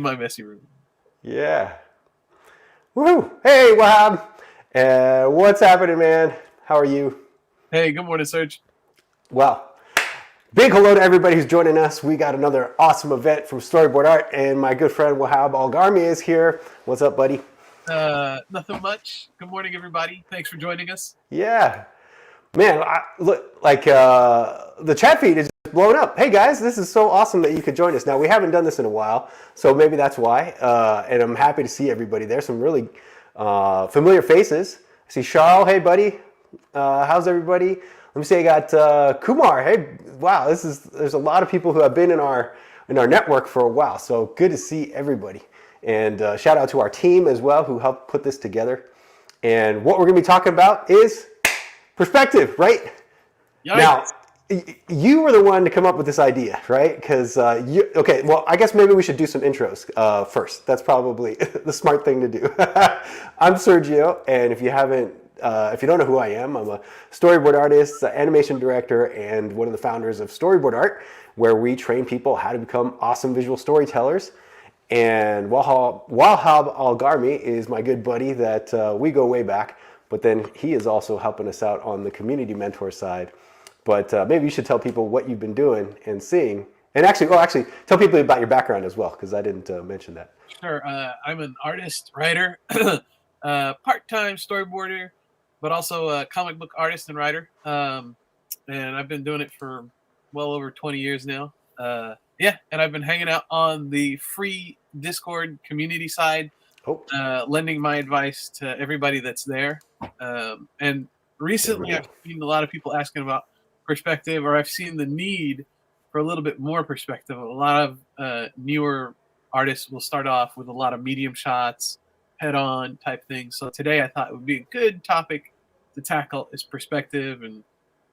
my messy room. Yeah. Woohoo! Hey, Wahab. What's happening, man? How are you? Hey, good morning, Serge. Well, big hello to everybody who's joining us. We got another awesome event from Storyboard Art, and my good friend Wahab Algarmi is here. What's up, buddy? Nothing much. Good morning, everybody. Thanks for joining us. Yeah. Man, look, the chat feed is just blowing up. Hey guys, this is so awesome that you could join us. Now we haven't done this in a while, so maybe that's why. And I'm happy to see everybody there. Some really familiar faces. I see Charles. Hey buddy, how's everybody? Let me see. I got Kumar. Hey, wow, there's a lot of people who have been in our network for a while. So good to see everybody. And shout out to our team as well who helped put this together. And what we're going to be talking about is perspective, right? Yikes. Now, you were the one to come up with this idea, right? Because okay, well, I guess maybe we should do some intros first. That's probably the smart thing to do. I'm Sergio, and if you don't know who I am, I'm a storyboard artist, animation director, and one of the founders of Storyboard Art, where we train people how to become awesome visual storytellers. And Wahab Algarmi is my good buddy that we go way back, but then he is also helping us out on the community mentor side. But maybe you should tell people what you've been doing and seeing. And actually tell people about your background as well, because I didn't mention that. Sure. I'm an artist, writer, part-time storyboarder, but also a comic book artist and writer. And I've been doing it for well over 20 years now. Yeah, and I've been hanging out on the free Discord community side, lending my advice to everybody that's there. And recently I've seen a lot of people asking about perspective, or I've seen the need for a little bit more perspective. A lot of newer artists will start off with a lot of medium shots, head-on type things. So today I thought it would be a good topic to tackle is perspective, and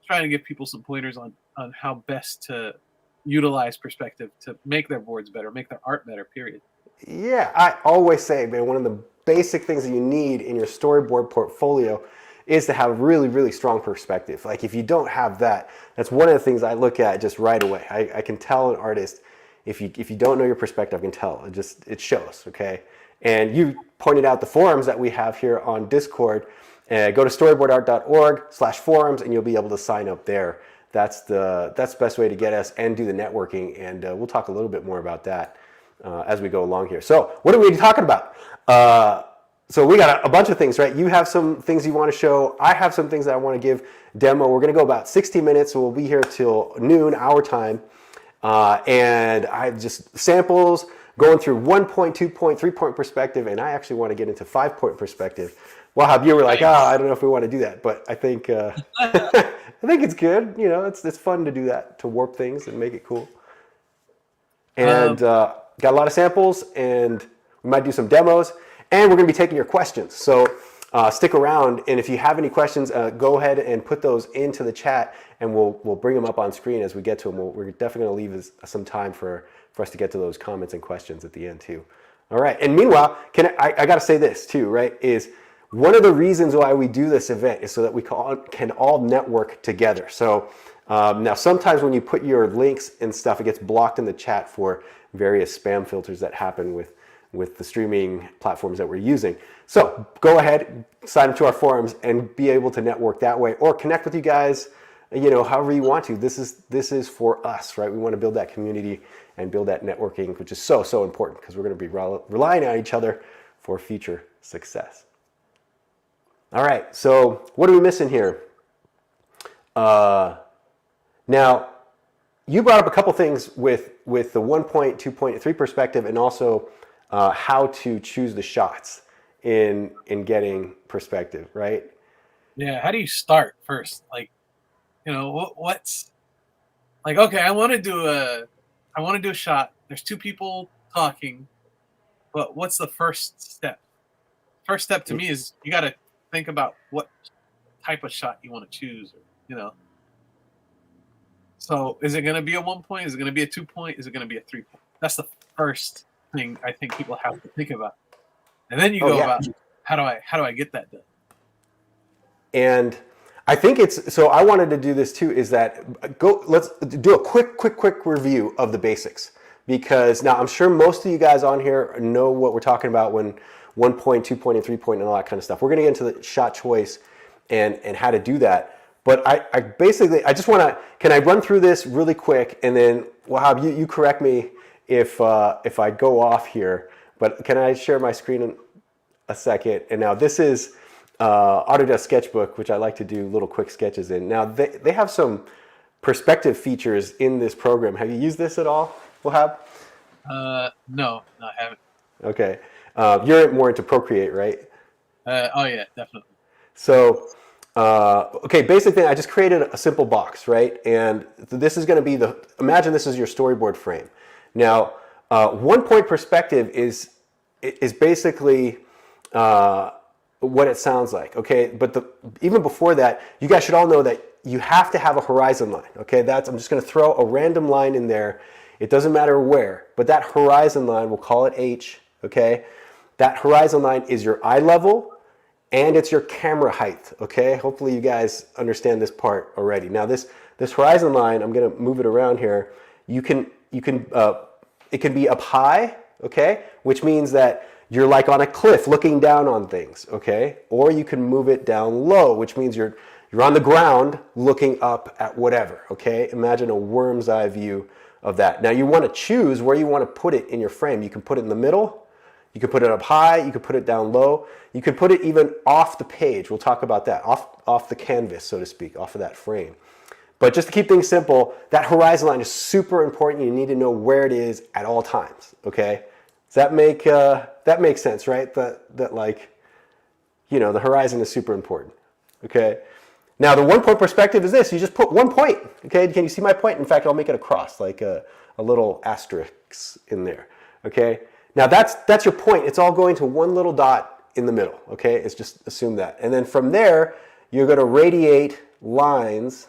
trying to give people some pointers on how best to utilize perspective to make their boards better, make their art better, period. Yeah, I always say, man, one of the basic things that you need in your storyboard portfolio is to have really, really strong perspective. Like if you don't have that, that's one of the things I look at just right away. I can tell an artist, if you don't know your perspective, I can tell. It shows, okay? And you pointed out the forums that we have here on Discord. Go to storyboardart.org/forums and you'll be able to sign up there. That's the best way to get us and do the networking. And we'll talk a little bit more about that as we go along here. So what are we talking about? So we got a bunch of things, right? You have some things you want to show. I have some things that I want to give demo. We're going to go about 60 minutes. So we'll be here till noon, our time. And I have just samples going through 1 point, 2 point, 3 point perspective. And I actually want to get into 5 point perspective. Wahab, you were like, I don't know if we want to do that. But I think I think it's good. You know, it's fun to do that, to warp things and make it cool. And got a lot of samples, and we might do some demos. And we're going to be taking your questions. So stick around, and if you have any questions, go ahead and put those into the chat, and we'll bring them up on screen as we get to them. We're definitely going to leave some time for us to get to those comments and questions at the end too. All right. And meanwhile, I got to say this too, right? Is one of the reasons why we do this event is so that we can all network together. So now sometimes when you put your links and stuff, it gets blocked in the chat for various spam filters that happen with the streaming platforms that we're using. So go ahead, sign up to our forums and be able to network that way, or connect with you guys, however you want to. This is for us, right? We want to build that community and build that networking, which is so, so important because we're going to be relying on each other for future success. All right, so what are we missing here? Now, you brought up a couple things with the 1 point, 2 point, 3 perspective, and also how to choose the shots in getting perspective, right? Yeah, how do you start first? Like, what's like? Okay, I want to do a shot. There's two people talking, but what's the first step? First step to me is you got to think about what type of shot you want to choose. So is it going to be a 1 point? Is it going to be a 2 point? Is it going to be a 3 point? That's the first thing I think people have to think about. And then you go about how do I get that done? And I think so I wanted to do this too, is that let's do a quick review of the basics, because now I'm sure most of you guys on here know what we're talking about when 1 point, 2 point, and 3 point and all that kind of stuff. We're going to get into the shot choice and how to do that. But I basically, I just want to, can I run through this really quick, and then Wahab, you correct me if I go off here, but can I share my screen in a second? And now this is Autodesk Sketchbook, which I like to do little quick sketches in. Now they have some perspective features in this program. Have you used this at all, Wahab? No, I haven't. Okay. You're more into Procreate, right? Oh yeah, definitely. So, okay, basically I just created a simple box, right? And this is going to be imagine this is your storyboard frame. Now, 1 point perspective is basically what it sounds like, okay? But even before that, you guys should all know that you have to have a horizon line, okay? I'm just going to throw a random line in there. It doesn't matter where, but that horizon line, we'll call it H, okay? That horizon line is your eye level, and it's your camera height, okay? Hopefully you guys understand this part already. Now this horizon line, I'm gonna move it around here. It can be up high, okay? Which means that you're like on a cliff looking down on things, okay? Or you can move it down low, which means you're on the ground looking up at whatever, okay? Imagine a worm's eye view of that. Now you wanna choose where you wanna put it in your frame. You can put it in the middle, you can put it up high, you can put it down low, you can put it even off the page. We'll talk about that, off the canvas, so to speak, off of that frame. But just to keep things simple, that horizon line is super important. You need to know where it is at all times, okay? Does that make sense, right? That like, you know, the horizon is super important, okay? Now the 1 point perspective is this, you just put 1 point, okay? Can you see my point? In fact, I'll make it a cross, like a little asterisk in there, okay? Now that's your point. It's all going to one little dot in the middle, okay? It's just assume that. And then from there, you're gonna radiate lines.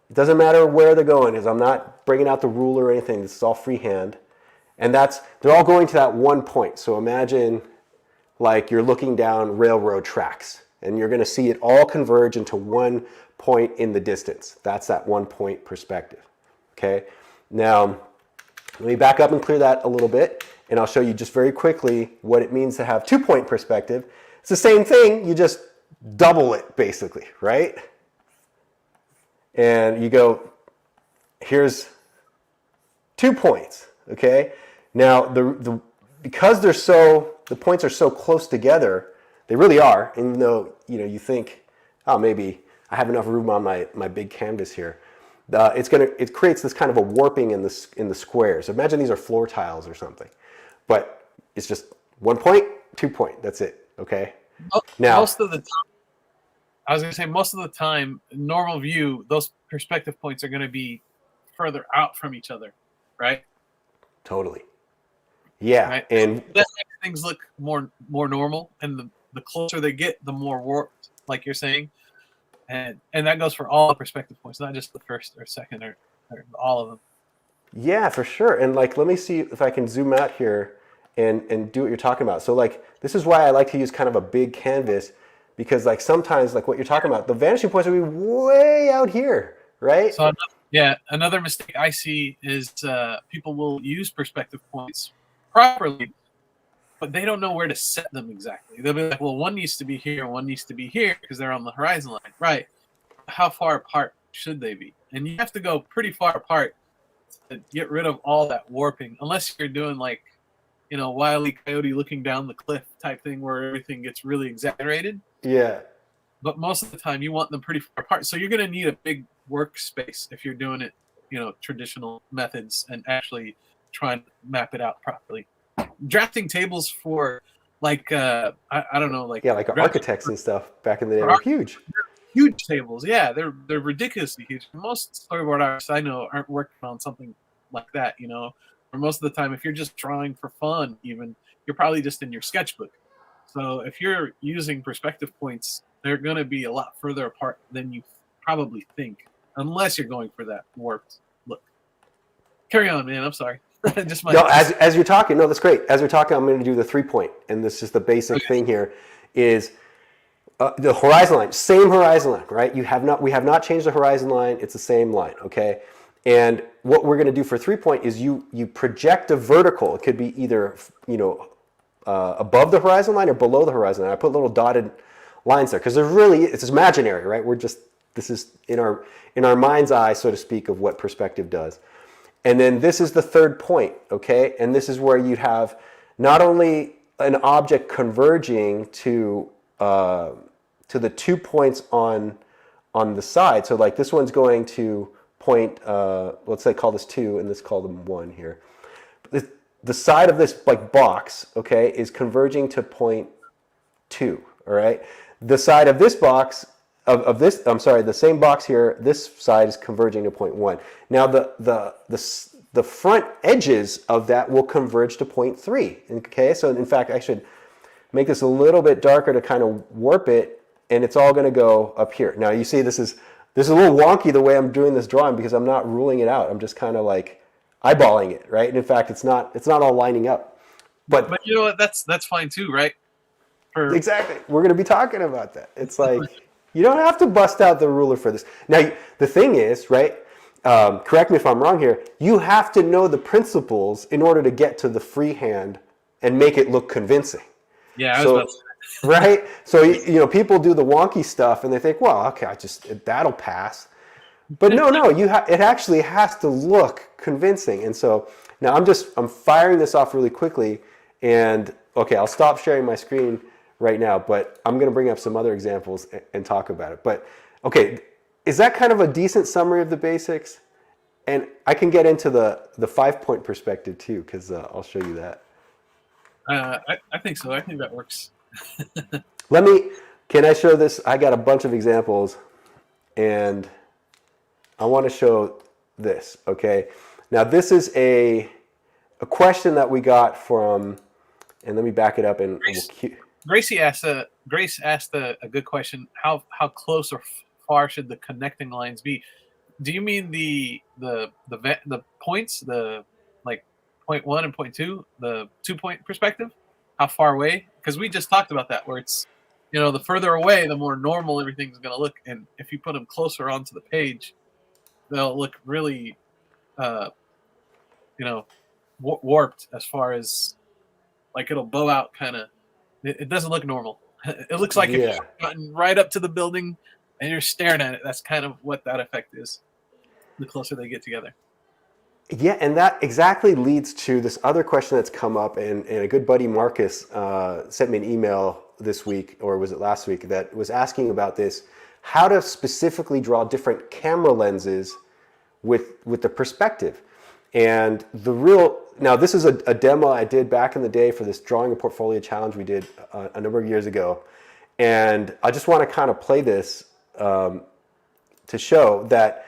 It doesn't matter where they're going, because I'm not bringing out the ruler or anything. This is all freehand. And they're all going to that 1 point. So imagine like you're looking down railroad tracks, and you're gonna see it all converge into 1 point in the distance. That's that 1 point perspective, okay? Now, let me back up and clear that a little bit, and I'll show you just very quickly what it means to have 2 point perspective. It's the same thing, you just double it basically, right? And you go, here's 2 points, okay? Now, because the points are so close together, they really are, even though, you know, you think, oh, maybe I have enough room on my big canvas here. It creates this kind of a warping in the squares. Imagine these are floor tiles or something, but it's just 1 point, 2 point. That's it. Okay. Now, most of the time, I was going to say most of the time, normal view, those perspective points are going to be further out from each other, right? Totally. Yeah, right? and that makes things look more normal, and the closer they get, the more warped, like you're saying. And that goes for all the perspective points, not just the first or second or all of them. yeah, for sure. And like, let me see if I can zoom out here and do what you're talking about. So like, this is why I like to use kind of a big canvas, because like sometimes like what you're talking about, the vanishing points will be way out here, right? So another mistake I see is people will use perspective points properly, but they don't know where to set them exactly. They'll be like, well, one needs to be here, and one needs to be here because they're on the horizon line. Right. How far apart should they be? And you have to go pretty far apart to get rid of all that warping, unless you're doing like, you know, Wile E. Coyote looking down the cliff type thing where everything gets really exaggerated. Yeah. But most of the time you want them pretty far apart. So you're going to need a big workspace if you're doing it, you know, traditional methods and actually trying to map it out properly. Drafting tables for like I don't know, like like architects and stuff back in the day were huge. Huge tables, yeah, they're ridiculously huge. Most storyboard artists I know aren't working on something like that, you know. For most of the time, if you're just drawing for fun, even you're probably just in your sketchbook. So if you're using perspective points, they're going to be a lot further apart than you probably think, unless you're going for that warped look. Carry on, man. I'm sorry. Just my as you're talking, no, that's great. As you're talking, I'm going to do the 3 point, and this is the basic thing here. Is the horizon line, same horizon line, right? We have not changed the horizon line. It's the same line, okay? And what we're going to do for 3-point is you project a vertical. It could be either, above the horizon line or below the horizon line. I put little dotted lines there because there's really, it's imaginary, right? This is in our mind's eye, so to speak, of what perspective does. And then this is the 3rd point, okay? And this is where you'd have not only an object converging to the 2 points on the side. So like this one's going to point, let's say call this 2 and let's call them 1 here. The side of this like box, okay, is converging to point 2, all right? The side of this box, of this, I'm sorry, the same box here, this side is converging to point 1. Now the front edges of that will converge to point 3, okay? So in fact, I should make this a little bit darker to kind of warp it, and it's all going to go up here. Now you see this is a little wonky the way I'm doing this drawing because I'm not ruling it out. I'm just kind of like eyeballing it, right? And in fact, it's not all lining up. But you know what? That's fine too, right? Exactly. We're going to be talking about that. It's like you don't have to bust out the ruler for this. Now the thing is, right? Correct me if I'm wrong here. You have to know the principles in order to get to the freehand and make it look convincing. Yeah, I was about to say that. Right? So people do the wonky stuff and they think, well, okay, that'll pass. But no, it actually has to look convincing. And so now I'm firing this off really quickly, and okay, I'll stop sharing my screen right now, but I'm going to bring up some other examples and talk about it. But okay, is that kind of a decent summary of the basics? And I can get into the 5-point perspective too, because I'll show you that. I think so. I think that works. Can I show this? I got a bunch of examples, and I want to show this, okay? Now this is a question that we got from, and let me back it up. And Grace asked a good question. How close or far should the connecting lines be? Do you mean the points, the like point 1 and point 2, the 2-point perspective? How far away? Because we just talked about that, where it's the further away, the more normal everything's going to look, and if you put them closer onto the page, they'll look really, warped as far as like it'll bow out kind of. It doesn't look normal. It looks like if you've gotten right up to the building and you're staring at it. That's kind of what that effect is. The closer they get together. Yeah, and that exactly leads to this other question that's come up, and a good buddy, Marcus, sent me an email this week, or was it last week, that was asking about this, how to specifically draw different camera lenses with the perspective. And now this is a demo I did back in the day for this drawing a portfolio challenge we did a number of years ago. And I just want to kind of play this to show that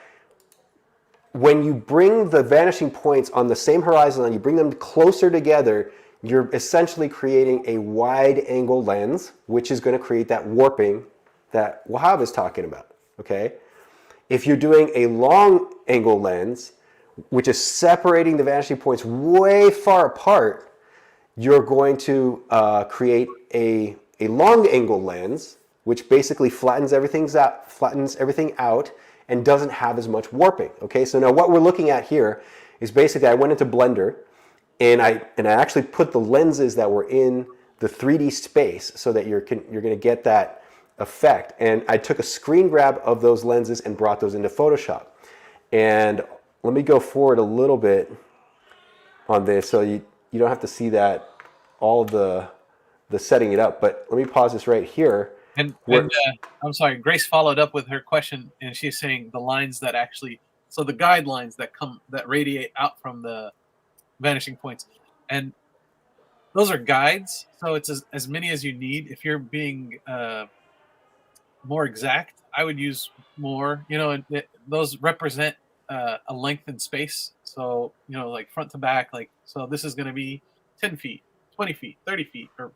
when you bring the vanishing points on the same horizon line, you bring them closer together, you're essentially creating a wide angle lens, which is going to create that warping that Wahab is talking about, okay? If you're doing a long angle lens, which is separating the vanishing points way far apart, you're going to create a long angle lens, which basically flattens everything out and doesn't have as much warping. Okay, so now what we're looking at here is basically I went into Blender and I actually put the lenses that were in the 3D space so that you're going to get that effect. And I took a screen grab of those lenses and brought those into Photoshop. And let me go forward a little bit on this so you don't have to see that all the setting it up. But let me pause this right here. And I'm sorry, Grace followed up with her question, and she's saying the lines that actually, so the guidelines that radiate out from the vanishing points, and those are guides. So it's as many as you need. If you're being more exact, I would use more. Those represent a length in space. So like front to back, like so this is going to be 10 feet, 20 feet, 30 feet, or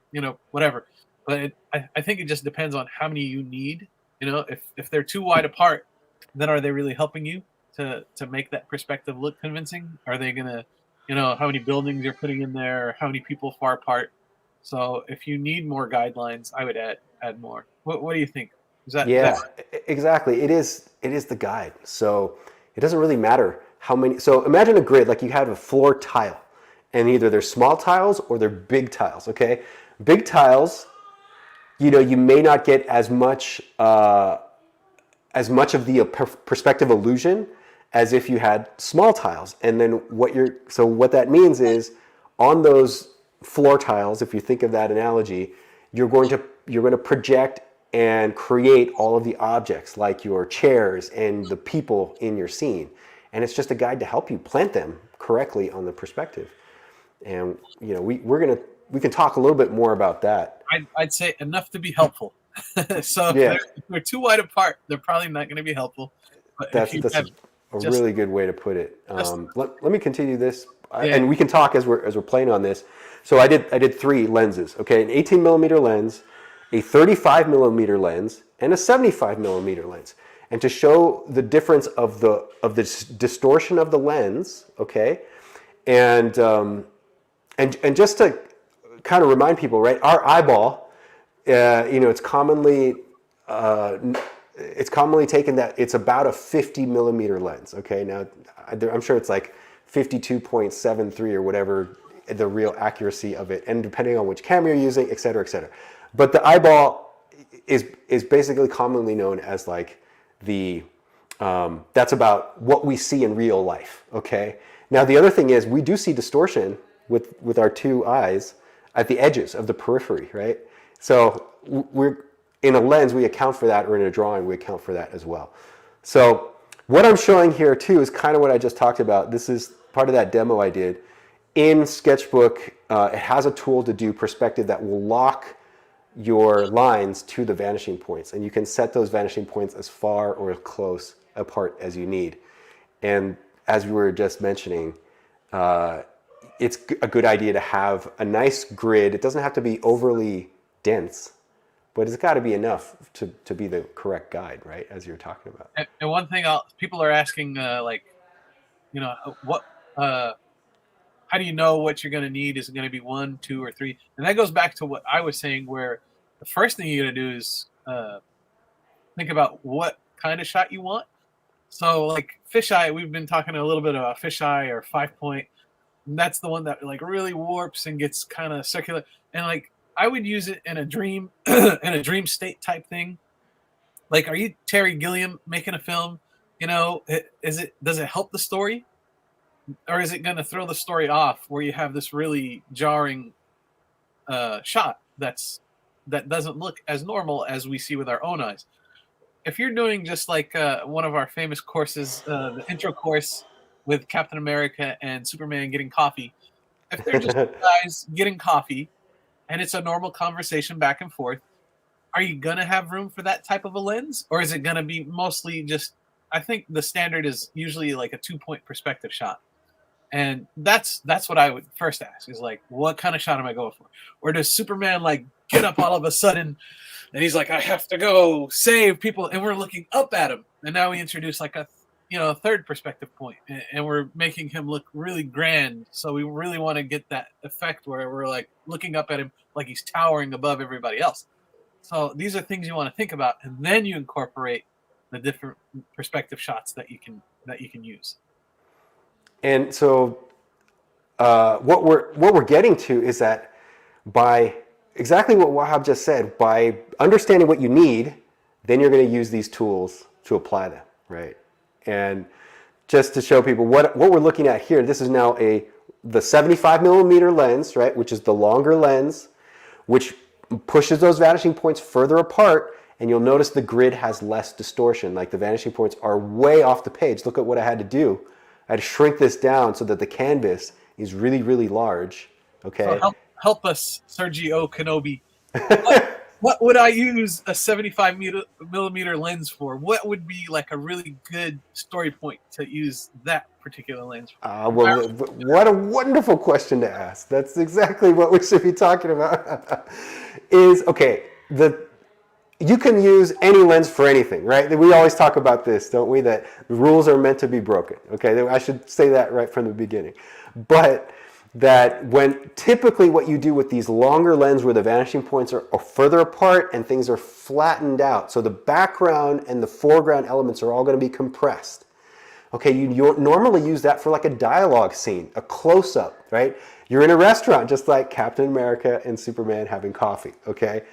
whatever. But I think it just depends on how many you need. If they're too wide apart, then are they really helping you to make that perspective look convincing? Are they gonna, how many buildings you're putting in there, how many people far apart? So if you need more guidelines, I would add more. What do you think? Is that exactly? It is the guide. So it doesn't really matter how many. So imagine a grid like you have a floor tile, and either they're small tiles or they're big tiles. Okay, big tiles, you may not get as much of the perspective illusion as if you had small tiles. And then what that means is on those floor tiles, if you think of that analogy, you're going to project and create all of the objects like your chairs and the people in your scene. And it's just a guide to help you plant them correctly on the perspective. And we can talk a little bit more about that. I'd say enough to be helpful. So if they're too wide apart, they're probably not going to be helpful. But that's a really good way to put it. Let me continue this, and we can talk as we're playing on this. So I did 3 lenses. Okay, an 18 millimeter lens, a 35 millimeter lens, and a 75 millimeter lens. And to show the difference of the distortion of the lens, okay, and just to kind of remind people, right? Our eyeball, it's commonly taken that it's about a 50 millimeter lens. Okay, now I'm sure it's like 52.73 or whatever the real accuracy of it, and depending on which camera you're using, et cetera, et cetera. But the eyeball is basically commonly known as like that's about what we see in real life. Okay. Now the other thing is we do see distortion with our 2 eyes at the edges of the periphery, right? So we're in a lens, we account for that, or in a drawing, we account for that as well. So what I'm showing here too is kind of what I just talked about. This is part of that demo I did. In Sketchbook, it has a tool to do perspective that will lock your lines to the vanishing points, and you can set those vanishing points as far or as close apart as you need. And as we were just mentioning, it's a good idea to have a nice grid. It doesn't have to be overly dense, but it's got to be enough to be the correct guide, right? As you're talking about. And one thing people are asking, what, how do you know what you're going to need? Is it going to be 1, 2, or 3? And that goes back to what I was saying, where the first thing you got to do is think about what kind of shot you want. So like fisheye, we've been talking a little bit about fisheye or 5-point. And that's the one that like really warps and gets kind of circular. And like I would use it in a dream, in a dream state type thing. Like, are you Terry Gilliam making a film? Does it help the story, or is it going to throw the story off where you have this really jarring shot that doesn't look as normal as we see with our own eyes? If you're doing just like one of our famous courses, the intro course with Captain America and Superman getting coffee, if they're just guys getting coffee and it's a normal conversation back and forth, are you going to have room for that type of a lens? Or is it going to be mostly just, I think the standard is usually like a 2-point perspective shot. And that's what I would first ask is like, what kind of shot am I going for? Or does Superman like get up all of a sudden and he's like, I have to go save people, and we're looking up at him, and now we introduce like a third perspective point, and we're making him look really grand. So we really want to get that effect where we're like looking up at him like he's towering above everybody else. So these are things you want to think about, and then you incorporate the different perspective shots that you can use. And so what we're getting to is that by exactly what Wahab just said, by understanding what you need, then you're going to use these tools to apply them, right? And just to show people what we're looking at here, this is now the 75 millimeter lens, right, which is the longer lens, which pushes those vanishing points further apart, and you'll notice the grid has less distortion. Like the vanishing points are way off the page. Look at what I had to do. I had to shrink this down so that the canvas is really, really large. Okay. So help us, Sergio Kenobi. What would I use a 75 millimeter lens for? What would be like a really good story point to use that particular lens for? Well, what a wonderful question to ask. That's exactly what we should be talking about. You can use any lens for anything, right? We always talk about this, don't we? That the rules are meant to be broken. Okay, I should say that right from the beginning. But that when typically what you do with these longer lenses where the vanishing points are further apart and things are flattened out, so the background and the foreground elements are all going to be compressed. Okay, you normally use that for like a dialogue scene, a close-up, right? You're in a restaurant, just like Captain America and Superman having coffee, okay?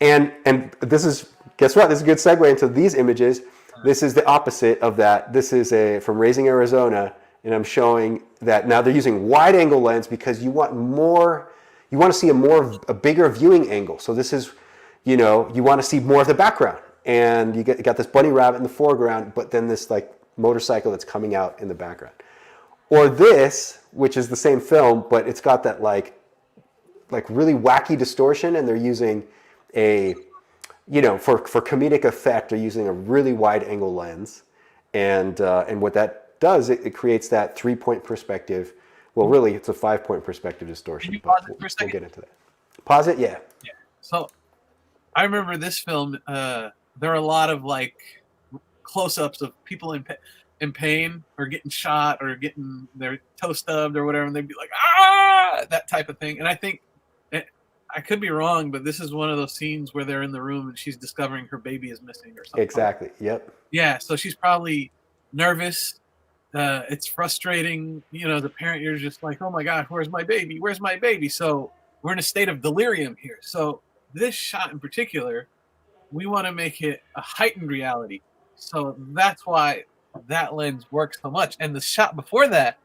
And this is, guess what? This is a good segue into these images. This is the opposite of that. This is from Raising Arizona, and I'm showing that now they're using wide angle lens because you want more, you want to see a bigger viewing angle. So this is, you want to see more of the background. And you got this bunny rabbit in the foreground, but then this like motorcycle that's coming out in the background. Or this, which is the same film, but it's got that like really wacky distortion, and they're using for comedic effect, they're using a really wide angle lens, and what that does, it creates that 3-point perspective. Well, really, it's a 5-point perspective distortion. Can you pause it for a second? We'll get into that. Pause it, yeah. Yeah. So, I remember this film. There are a lot of like close-ups of people in pain or getting shot or getting their toe stubbed or whatever, and they'd be like, ah, that type of thing. And I think, I could be wrong, but this is one of those scenes where they're in the room and she's discovering her baby is missing or something. Exactly. Yep. Yeah. So she's probably nervous. It's frustrating. As a parent, you're just like, oh my gosh, where's my baby? Where's my baby? So we're in a state of delirium here. So this shot in particular, we want to make it a heightened reality. So that's why that lens works so much. And the shot before that,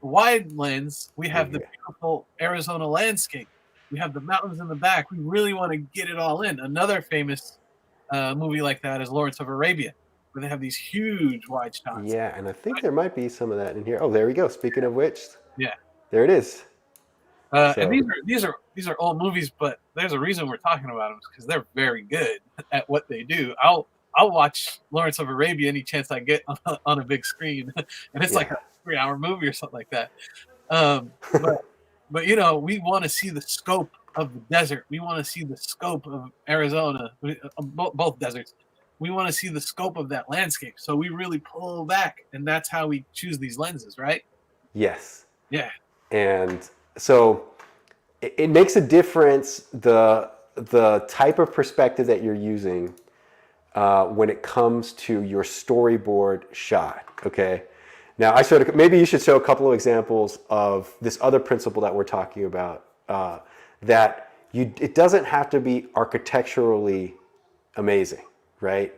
wide lens, we have the beautiful Arizona landscape. We have the mountains in the back. We really want to get it all in. Another famous movie like that is Lawrence of Arabia, where they have these huge wide shots. Yeah, and I think there might be some of that in here. Oh, there we go. Speaking of which, yeah, there it is. And these are old movies, but there's a reason we're talking about them, because they're very good at what they do. I'll watch Lawrence of Arabia any chance I get on a big screen, and it's like a 3-hour movie or something like that. But we want to see the scope of the desert. We want to see the scope of Arizona, both deserts. We want to see the scope of that landscape. So we really pull back, and that's how we choose these lenses, right? Yes. Yeah. And so it makes a difference, the type of perspective that you're using when it comes to your storyboard shot, okay? Now, maybe you should show a couple of examples of this other principle that we're talking about, that it doesn't have to be architecturally amazing, right?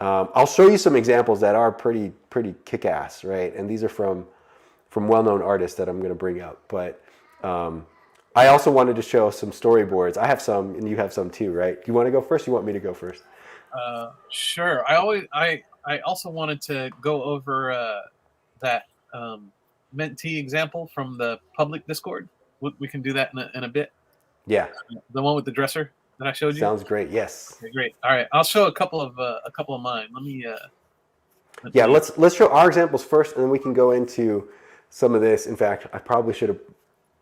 I'll show you some examples that are pretty kick-ass, right? And these are from well-known artists that I'm going to bring up. But I also wanted to show some storyboards. I have some, and you have some too, right? Do you want to go first? Or you want me to go first? Sure. I also wanted to go over that mentee example from the public Discord. We can do that in a bit. Yeah. The one with the dresser that I showed you. Sounds great. Yes. Okay, great. All right. I'll show a couple of mine. Let's show our examples first, and then we can go into some of this. In fact, I probably should have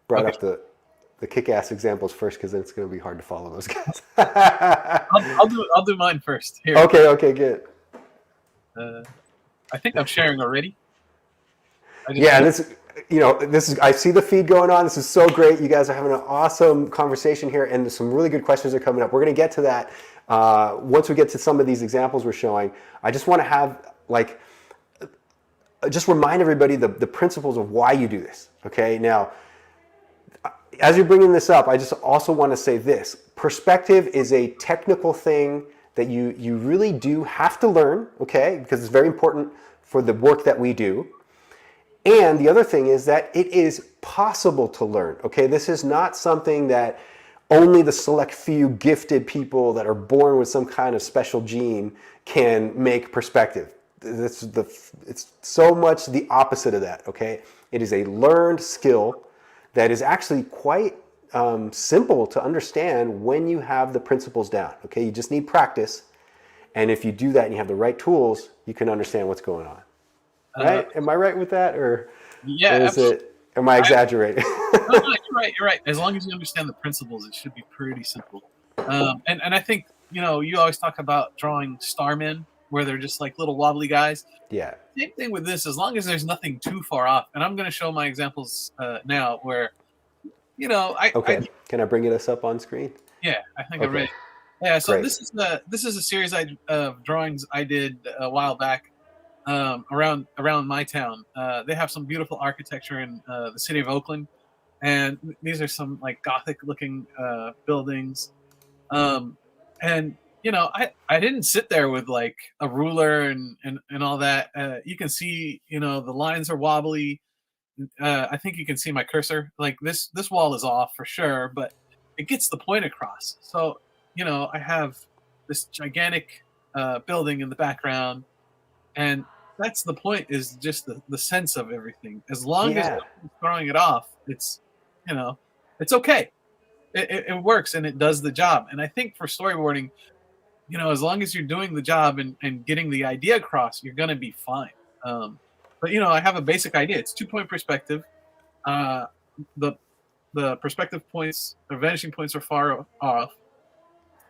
brought up the kick-ass examples first, because then it's going to be hard to follow those guys. I'll do mine first. Here. Okay, good. I think I'm sharing already. I see the feed going on. This is so great. You guys are having an awesome conversation here, and some really good questions are coming up. We're going to get to that once we get to some of these examples we're showing. I just want to have just remind everybody the principles of why you do this. Okay, now, as you're bringing this up, I just also want to say this. Perspective is a technical thing that you really do have to learn, okay, because it's very important for the work that we do. And the other thing is that it is possible to learn, okay? This is not something that only the select few gifted people that are born with some kind of special gene can make perspective. It's so much the opposite of that, okay? It is a learned skill that is actually quite simple to understand when you have the principles down, okay? You just need practice. And if you do that and you have the right tools, you can understand what's going on. Right? Am I right with that, or am I exaggerating? No, you're right. As long as you understand the principles, it should be pretty simple. And I think you always talk about drawing starmen, where they're just like little wobbly guys. Yeah. Same thing with this, as long as there's nothing too far off. And I'm going to show my examples now, where Okay. Can I bring us up on screen? Yeah, I think I'm ready. Yeah. So Great. this is a series of drawings I did a while back. around my town. They have some beautiful architecture in the city of Oakland, and these are some like Gothic looking buildings. Um, and I didn't sit there with like a ruler and all that. You can see, the lines are wobbly. I think you can see my cursor. Like this wall is off for sure, but it gets the point across. So I have this gigantic building in the background, and that's the point. Is just the sense of everything. As long as Yeah. nobody's throwing it off, you know it's okay. It works and it does the job. And I think for storyboarding, as long as you're doing the job and getting the idea across, you're gonna be fine. But I have a basic idea. It's 2 point perspective. Uh, the the perspective points or vanishing points are far off.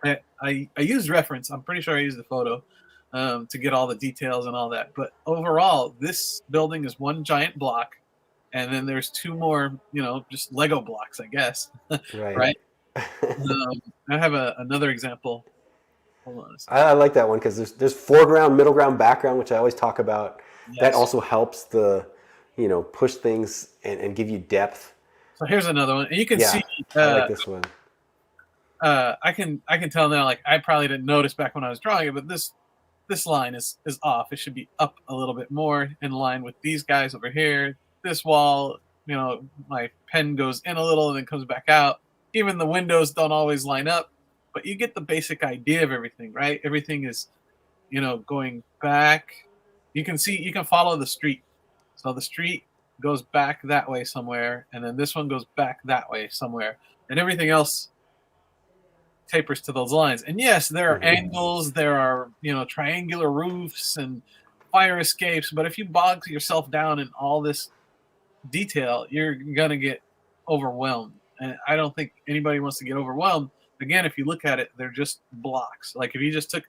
I used reference. I'm pretty sure I used the photo to get all the details and all that. But overall, this building is one giant block, and then there's two more, just Lego blocks, I guess. Right. Right. I have another example. Hold on a second. I like that one because there's foreground, middle ground, background, which I always talk about. That Yes. also helps push things and give you depth. So here's another one, and you can Yeah, see. I like this one. I can tell now. Like I probably didn't notice back when I was drawing it, but this line is off. It should be up a little bit more in line with these guys over here. This wall, my pen goes in a little and then comes back out. Even the windows don't always line up, but you get the basic idea of everything, right? Everything is, going back. You can follow the street. So the street goes back that way somewhere, and then this one goes back that way somewhere, and everything else tapers to those lines. And yes, there are angles, there are, triangular roofs and fire escapes, but if you bog yourself down in all this detail, you're gonna get overwhelmed. And I don't think anybody wants to get overwhelmed. Again, if you look at it, they're just blocks. Like if you just took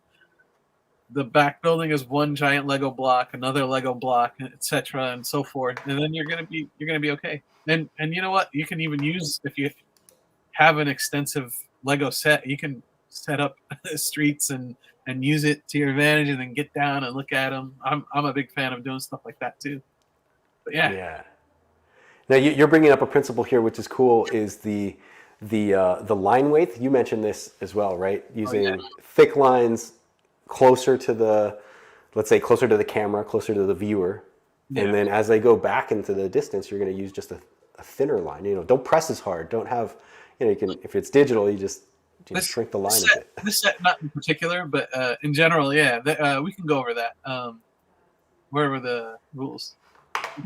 the back building as one giant Lego block, another Lego block, etc., and so forth, and then you're gonna be okay. And you know what? You can even use, if you have an extensive Lego set, you can set up streets and use it to your advantage, and then get down and look at them. I'm a big fan of doing stuff like that too. But yeah, Yeah. Now you're bringing up a principle here, which is cool. Is the line weight? You mentioned this as well, right? Using thick lines closer to let's say closer to the camera, closer to the viewer, and then as they go back into the distance, you're going to use just a thinner line. Don't press as hard. Don't have, you can, if it's digital, you just shrink the line a bit. This set, not in particular, but in general, yeah, we can go over that. Where were the rules?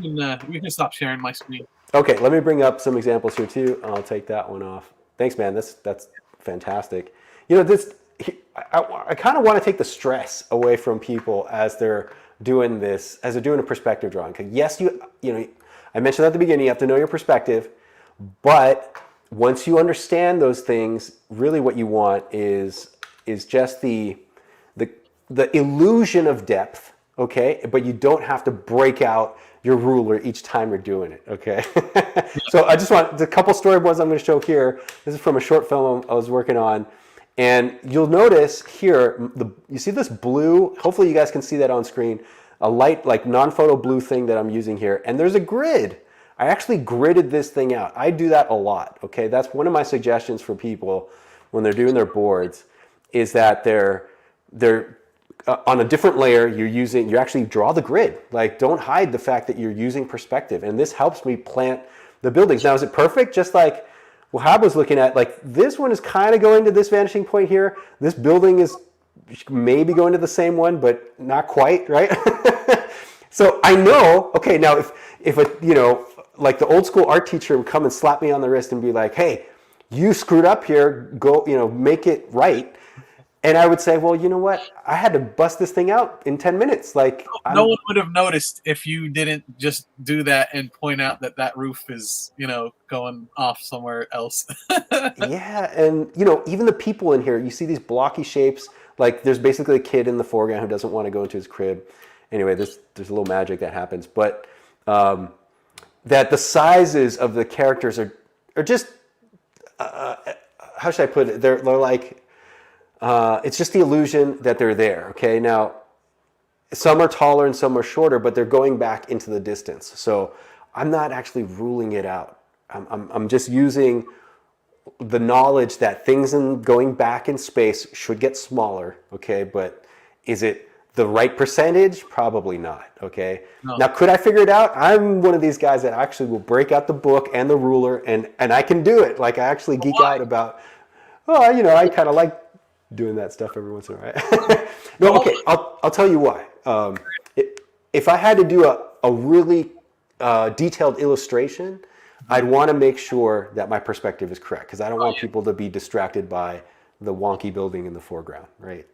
We can stop sharing my screen. Okay, let me bring up some examples here too. I'll take that one off. Thanks, man. That's fantastic. I kind of want to take the stress away from people as they're doing this, as they're doing a perspective drawing. Yes, I mentioned at the beginning, you have to know your perspective, but once you understand those things, really what you want is just the illusion of depth, okay? But you don't have to break out your ruler each time you're doing it, okay? So I just want the couple storyboards I'm going to show here. This is from a short film I was working on. And you'll notice here, you see this blue, hopefully you guys can see that on screen, a light like non-photo blue thing that I'm using here. And there's a grid. I actually gridded this thing out. I do that a lot, okay? That's one of my suggestions for people when they're doing their boards, is that they're on a different layer, you actually draw the grid. Like, don't hide the fact that you're using perspective. And this helps me plant the buildings. Now, is it perfect? Just like Wahab was looking at, like this one is kind of going to this vanishing point here. This building is maybe going to the same one, but not quite, right? So I know, okay, now if like the old school art teacher would come and slap me on the wrist and be like, hey, you screwed up here, go, make it right. And I would say, well, you know what? I had to bust this thing out in 10 minutes. Like, no one would have noticed if you didn't just do that and point out that roof is, going off somewhere else. Yeah, and even the people in here, you see these blocky shapes. Like, there's basically a kid in the foreground who doesn't want to go into his crib. Anyway, there's a little magic that happens, but that the sizes of the characters are just how should I put it? They're like. It's just the illusion that they're there. Okay, now some are taller and some are shorter, but they're going back into the distance. So I'm not actually ruling it out. I'm just using the knowledge that things in going back in space should get smaller, okay? But is it the right percentage? Probably not, okay? No. Now, could I figure it out? I'm one of these guys that actually will break out the book and the ruler, and I can do it. Like, I actually geek out about, oh, you know, I kind of like doing that stuff every once in a while. No, okay, I'll tell you why. If I had to do a really detailed illustration, I'd want to make sure that my perspective is correct because I don't want people to be distracted by the wonky building in the foreground, right?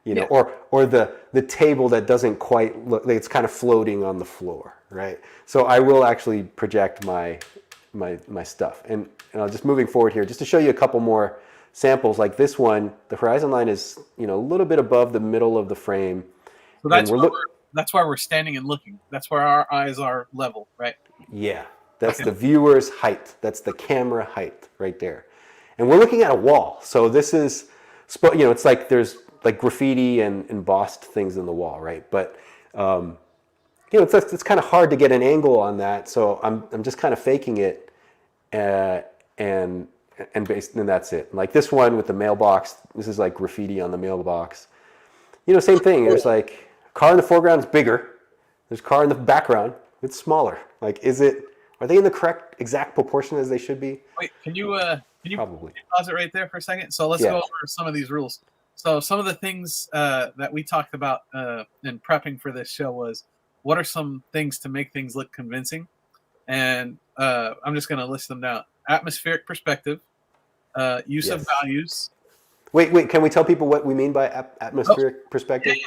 You know, or the table that doesn't quite look, it's kind of floating on the floor, right? So I will actually project my stuff. And just moving forward here, just to show you a couple more samples, like this one, the horizon line is, you know, a little bit above the middle of the frame. So that's why we're standing and looking. That's where our eyes are level, right? Yeah, that's the viewer's height. That's the camera height right there. And we're looking at a wall. So this is, you know, it's like there's like graffiti and embossed things in the wall, right? But, you know, it's kind of hard to get an angle on that. So I'm just kind of faking it and that's it. Like this one with the mailbox, this is like graffiti on the mailbox. You know, same thing. There's like car in the foreground is bigger. There's car in the background. It's smaller. Like, are they in the correct exact proportion as they should be? Wait, can you Probably pause it right there for a second? So let's go over some of these rules. So some of the things that we talked about in prepping for this show was, what are some things to make things look convincing? And I'm just going to list them down. Atmospheric perspective, use of values. Wait, can we tell people what we mean by atmospheric perspective? Yeah.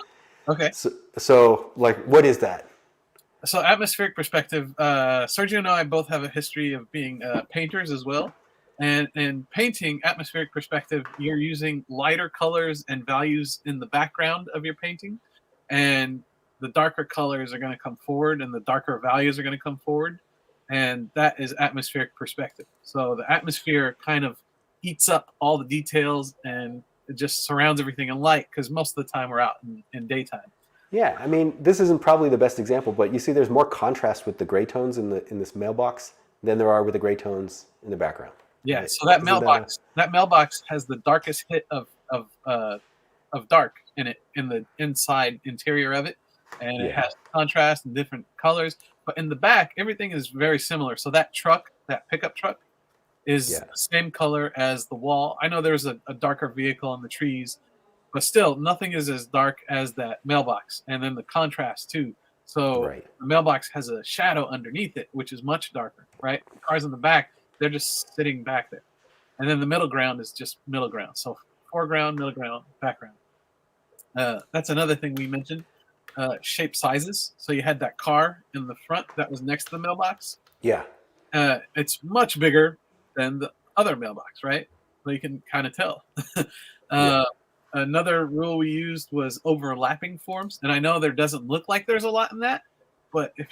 Okay. So, like, what is that? So atmospheric perspective, Sergio and I both have a history of being painters as well. And in painting, atmospheric perspective, you're using lighter colors and values in the background of your painting. And the darker colors are going to come forward and the darker values are going to come forward. And that is atmospheric perspective. So the atmosphere kind of eats up all the details and it just surrounds everything in light because most of the time we're out in daytime. Yeah, I mean, this isn't probably the best example, but you see there's more contrast with the gray tones in this mailbox than there are with the gray tones in the background. Yeah, right? So that mailbox has the darkest hit of dark in it, in the inside interior of it, and it has contrast and different colors. But in the back, everything is very similar. So that truck, that pickup truck, is the same color as the wall. I know there's a darker vehicle in the trees, but still, nothing is as dark as that mailbox. And then the contrast too. So the mailbox has a shadow underneath it, which is much darker, right? The cars in the back, they're just sitting back there. And then the middle ground is just middle ground. So foreground, middle ground, background. That's another thing we mentioned. Shape sizes. So you had that car in the front that was next to the mailbox. Yeah. It's much bigger than the other mailbox, right? So you can kind of tell. Another rule we used was overlapping forms. And I know there doesn't look like there's a lot in that, but if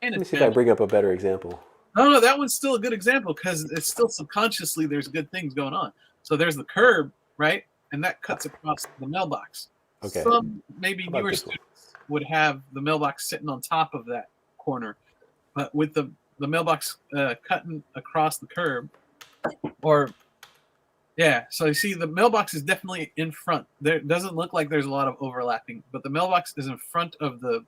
let me see if I bring up a better example. No, that one's still a good example because it's still subconsciously there's good things going on. So there's the curb, right? And that cuts across the mailbox. Okay. Some maybe newer students would have the mailbox sitting on top of that corner. But with the mailbox cutting across the curb, so you see the mailbox is definitely in front. There doesn't look like there's a lot of overlapping, but the mailbox is in front of the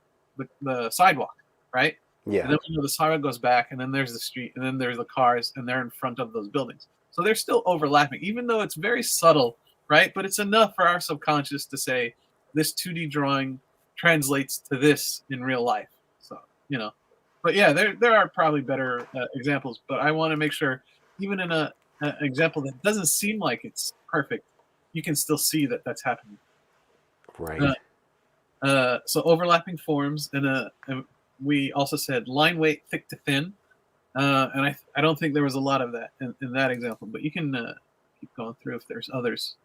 sidewalk, right? Yeah. And then the sidewalk goes back, and then there's the street, and then there's the cars, and they're in front of those buildings. So they're still overlapping, even though it's very subtle, right? But it's enough for our subconscious to say this 2D drawing translates to this in real life. So, you know, but yeah, there are probably better examples, but I want to make sure even in an example that doesn't seem like it's perfect, you can still see that that's happening. Right. So overlapping forms, and we also said line weight, thick to thin. And I don't think there was a lot of that in that example, but you can keep going through if there's others.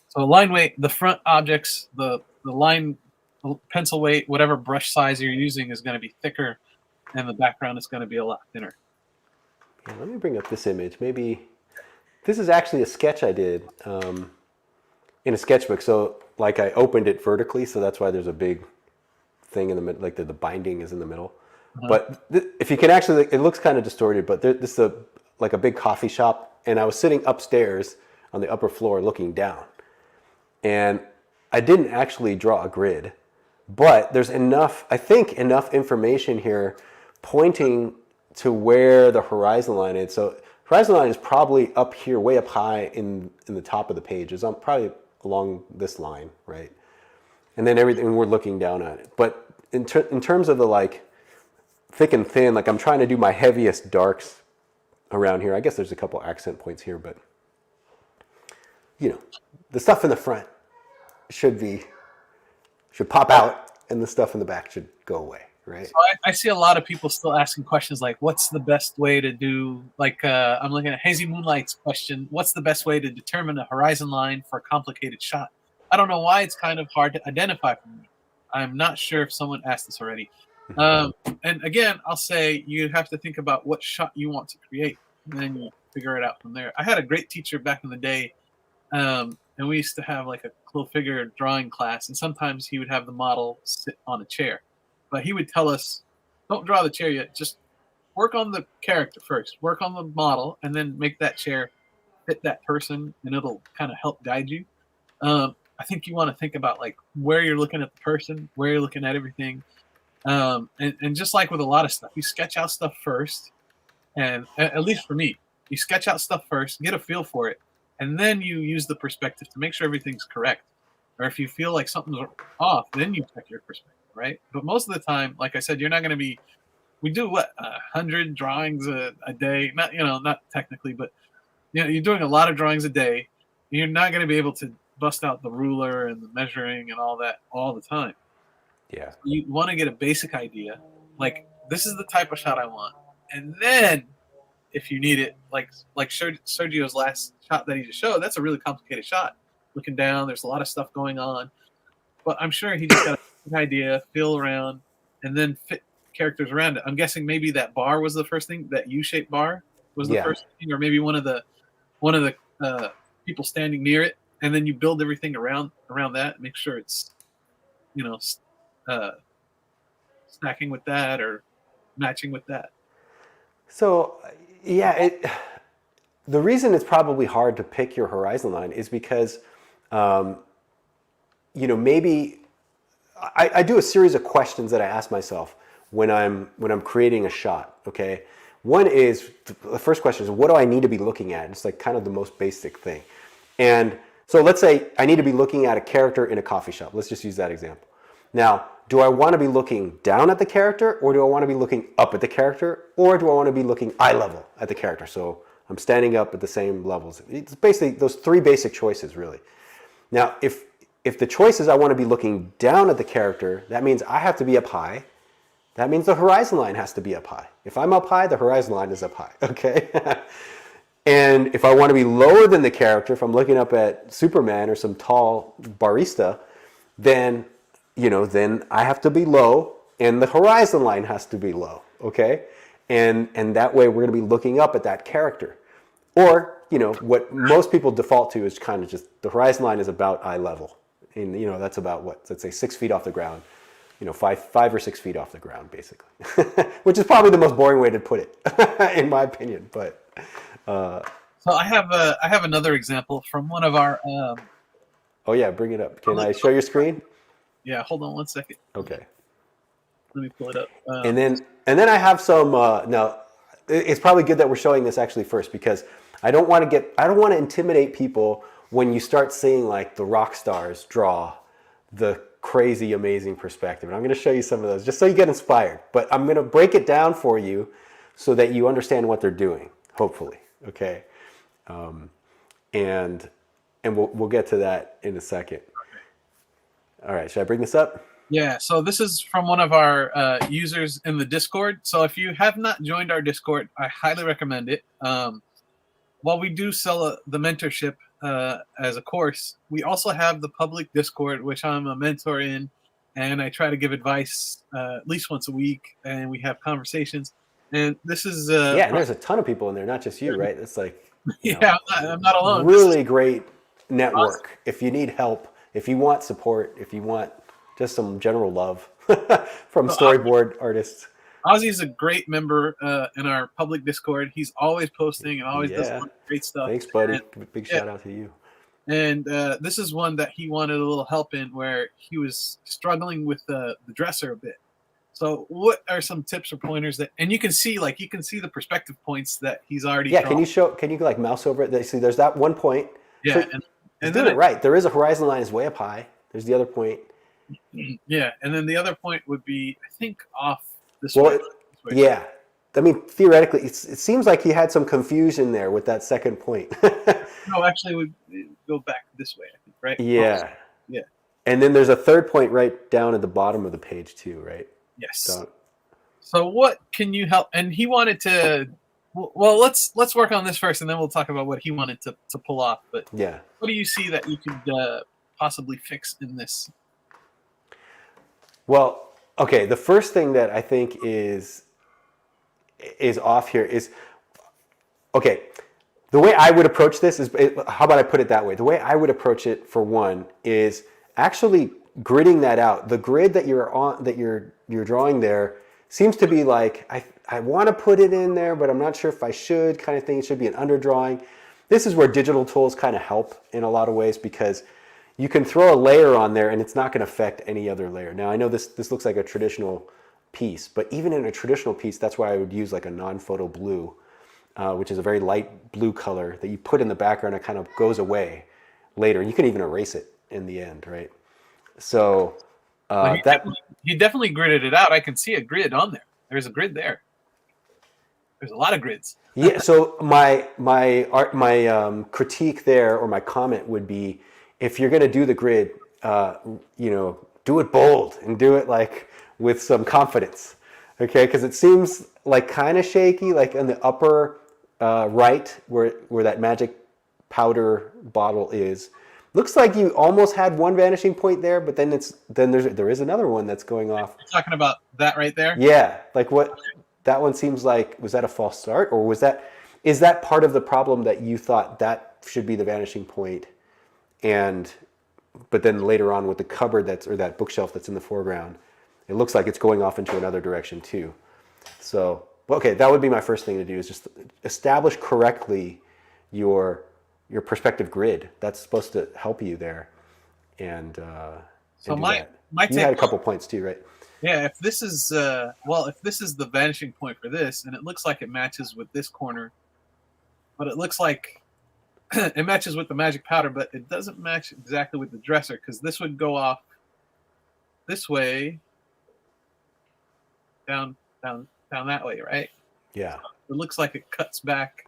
So line weight, the front objects, the line, pencil weight, whatever brush size you're using is going to be thicker, and the background is going to be a lot thinner. Yeah, let me bring up this image. Maybe this is actually a sketch I did in a sketchbook. So like I opened it vertically, so that's why there's a big thing in the middle, like the binding is in the middle. Uh-huh. But if you can actually, it looks kind of distorted, but this is like a big coffee shop, and I was sitting upstairs on the upper floor looking down. And I didn't actually draw a grid, but there's enough, I think, enough information here pointing to where the horizon line is. So horizon line is probably up here, way up high in the top of the page. It's probably along this line, right? And then everything, we're looking down at it. But in terms of the like thick and thin, like I'm trying to do my heaviest darks around here. I guess there's a couple accent points here, but you know, the stuff in the front should pop out, and the stuff in the back should go away, right? So I see a lot of people still asking questions like, what's the best way to do, like I'm looking at Hazy Moonlight's question, what's the best way to determine a horizon line for a complicated shot? I don't know why it's kind of hard to identify for me. I'm not sure if someone asked this already. And again, I'll say you have to think about what shot you want to create, and then you figure it out from there. I had a great teacher back in the day, and we used to have like a little figure drawing class, and sometimes he would have the model sit on a chair. But he would tell us, don't draw the chair yet, just work on the character first, work on the model, and then make that chair fit that person, and it'll kind of help guide you. I think you want to think about like where you're looking at the person, where you're looking at everything. And just like with a lot of stuff, you sketch out stuff first. And at least for me, you sketch out stuff first, get a feel for it, and then you use the perspective to make sure everything's correct. Or if you feel like something's off, then you check your perspective, right? But most of the time, like I said, you're not going to be. We do what 100 drawings a day, not technically, but you're doing a lot of drawings a day. You're not going to be able to bust out the ruler and the measuring and all that all the time. Yeah. You want to get a basic idea, like this is the type of shot I want, and then if you need it, like Sergio's last shot that he just showed, that's a really complicated shot. Looking down, there's a lot of stuff going on, but I'm sure he just got an idea, feel around, and then fit characters around it. I'm guessing maybe that bar was the first thing, that U-shaped bar was the first thing, or maybe one of the people standing near it, and then you build everything around that, make sure it's stacking with that or matching with that. So yeah, the reason it's probably hard to pick your horizon line is because maybe I do a series of questions that I ask myself when I'm creating a shot. Okay, one is, the first question is, what do I need to be looking at? It's like kind of the most basic thing. And so let's say I need to be looking at a character in a coffee shop. Let's just use that example. Now, do I want to be looking down at the character, or do I want to be looking up at the character, or do I want to be looking eye level at the character? So I'm standing up at the same levels. It's basically those three basic choices, really. Now, if the choice is I want to be looking down at the character, that means I have to be up high. That means the horizon line has to be up high. If I'm up high, the horizon line is up high, okay? And if I want to be lower than the character, if I'm looking up at Superman or some tall barista, then I have to be low, and the horizon line has to be low, okay? And that way we're going to be looking up at that character. Or, what most people default to is kind of just the horizon line is about eye level. And, that's about what, let's say 6 feet off the ground, 5 or 6 feet off the ground, basically, which is probably the most boring way to put it, in my opinion. But so I have another example from one of our. Oh yeah, bring it up. Can I show your screen? Yeah, hold on one second. Okay. Let me pull it up. And then I have some. Now, it's probably good that we're showing this actually first, because I don't want to intimidate people when you start seeing like the rock stars draw the crazy, amazing perspective. And I'm going to show you some of those just so you get inspired. But I'm going to break it down for you so that you understand what they're doing, hopefully. Okay. And we'll get to that in a second. All right. Should I bring this up? Yeah. So this is from one of our users in the Discord. So if you have not joined our Discord, I highly recommend it. While we do sell the mentorship as a course, we also have the public Discord, which I'm a mentor in, and I try to give advice at least once a week, and we have conversations. And this is and there's a ton of people in there, not just you, right? It's like I'm not alone. Really great network. If you need help if you want support, if you want just some general love from So storyboard artists. Ozzy's a great member in our public Discord. He's always posting and always does a Yeah. lot of great stuff. Thanks, buddy. And, Big yeah, shout out to you. and this is one that he wanted a little help in, where he was struggling with the dresser a bit. So, what are some tips or pointers that? And you can see the perspective points that he's already. Yeah, drawn. can you like mouse over it? See, there's that one point. Yeah, So and he's then doing it right. There is a horizon line is way up high. There's the other point. yeah, and then the other point would be, I think, off this Well, way. This way. yeah. I mean, theoretically, it seems like he had some confusion there with that second point. No, actually, we go back this way. I think, right? Yeah. Yeah. And then there's a third point right down at the bottom of the page too, right? Yes. So what can you help? And he wanted to. Well, let's work on this first, and then we'll talk about what he wanted to pull off. But yeah, what do you see that you could possibly fix in this? Well, okay. The first thing that I think is off here is, okay, the way I would approach this is, how about I put it that way? The way I would approach it, for one, is actually gridding that out. The grid that you're drawing there seems to be like, I want to put it in there, but I'm not sure if I should, kind of thing. It should be an underdrawing. This is where digital tools kind of help in a lot of ways, because you can throw a layer on there and it's not going to affect any other layer. Now, I know this looks like a traditional piece, but even in a traditional piece, that's why I would use like a non-photo blue, which is a very light blue color that you put in the background. It kind of goes away later. You can even erase it in the end, right? So he definitely gridded it out. I can see a grid on there. There's a grid there. There's a lot of grids. Yeah. So my critique there, or my comment would be, if you're going to do the grid, do it bold and do it like with some confidence, okay? Because it seems like kind of shaky, like in the upper right where that magic powder bottle is. Looks like you almost had one vanishing point there, but then there is another one that's going off. You're talking about that right there? Yeah, like what that one seems like. Was that a false start, or is that part of the problem, that you thought that should be the vanishing point, but then later on with the cupboard or that bookshelf that's in the foreground, it looks like it's going off into another direction too. So, okay, that would be my first thing to do, is just establish correctly your perspective grid. That's supposed to help you there. And so my take, you had a couple points too, right? Yeah, if this is the vanishing point for this, and it looks like it matches with this corner, but it looks like it matches with the magic powder, but it doesn't match exactly with the dresser, because this would go off this way, down that way, right? Yeah. So it looks like it cuts back.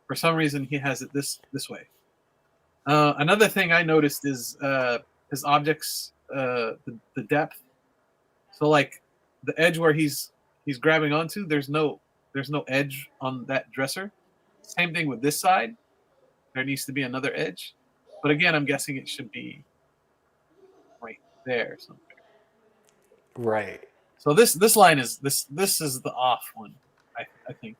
For some reason, he has it this way. Another thing I noticed is his objects, the depth. So like the edge where he's grabbing onto, there's no edge on that dresser. Same thing with this side. There needs to be another edge. But again, I'm guessing it should be right there somewhere. Right. So this line is this is the off one, I think.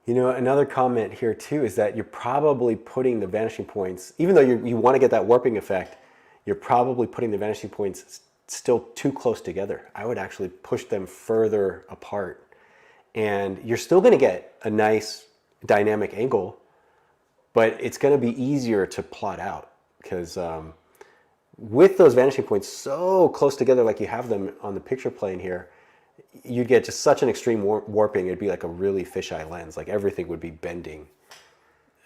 Another comment here too is that you're probably putting the vanishing points, even though you want to get that warping effect, you're probably putting the vanishing points still too close together. I would actually push them further apart, and you're still going to get a nice dynamic angle, but it's going to be easier to plot out, because with those vanishing points so close together like you have them on the picture plane here, you'd get just such an extreme warping. It'd be like a really fisheye lens. Like everything would be bending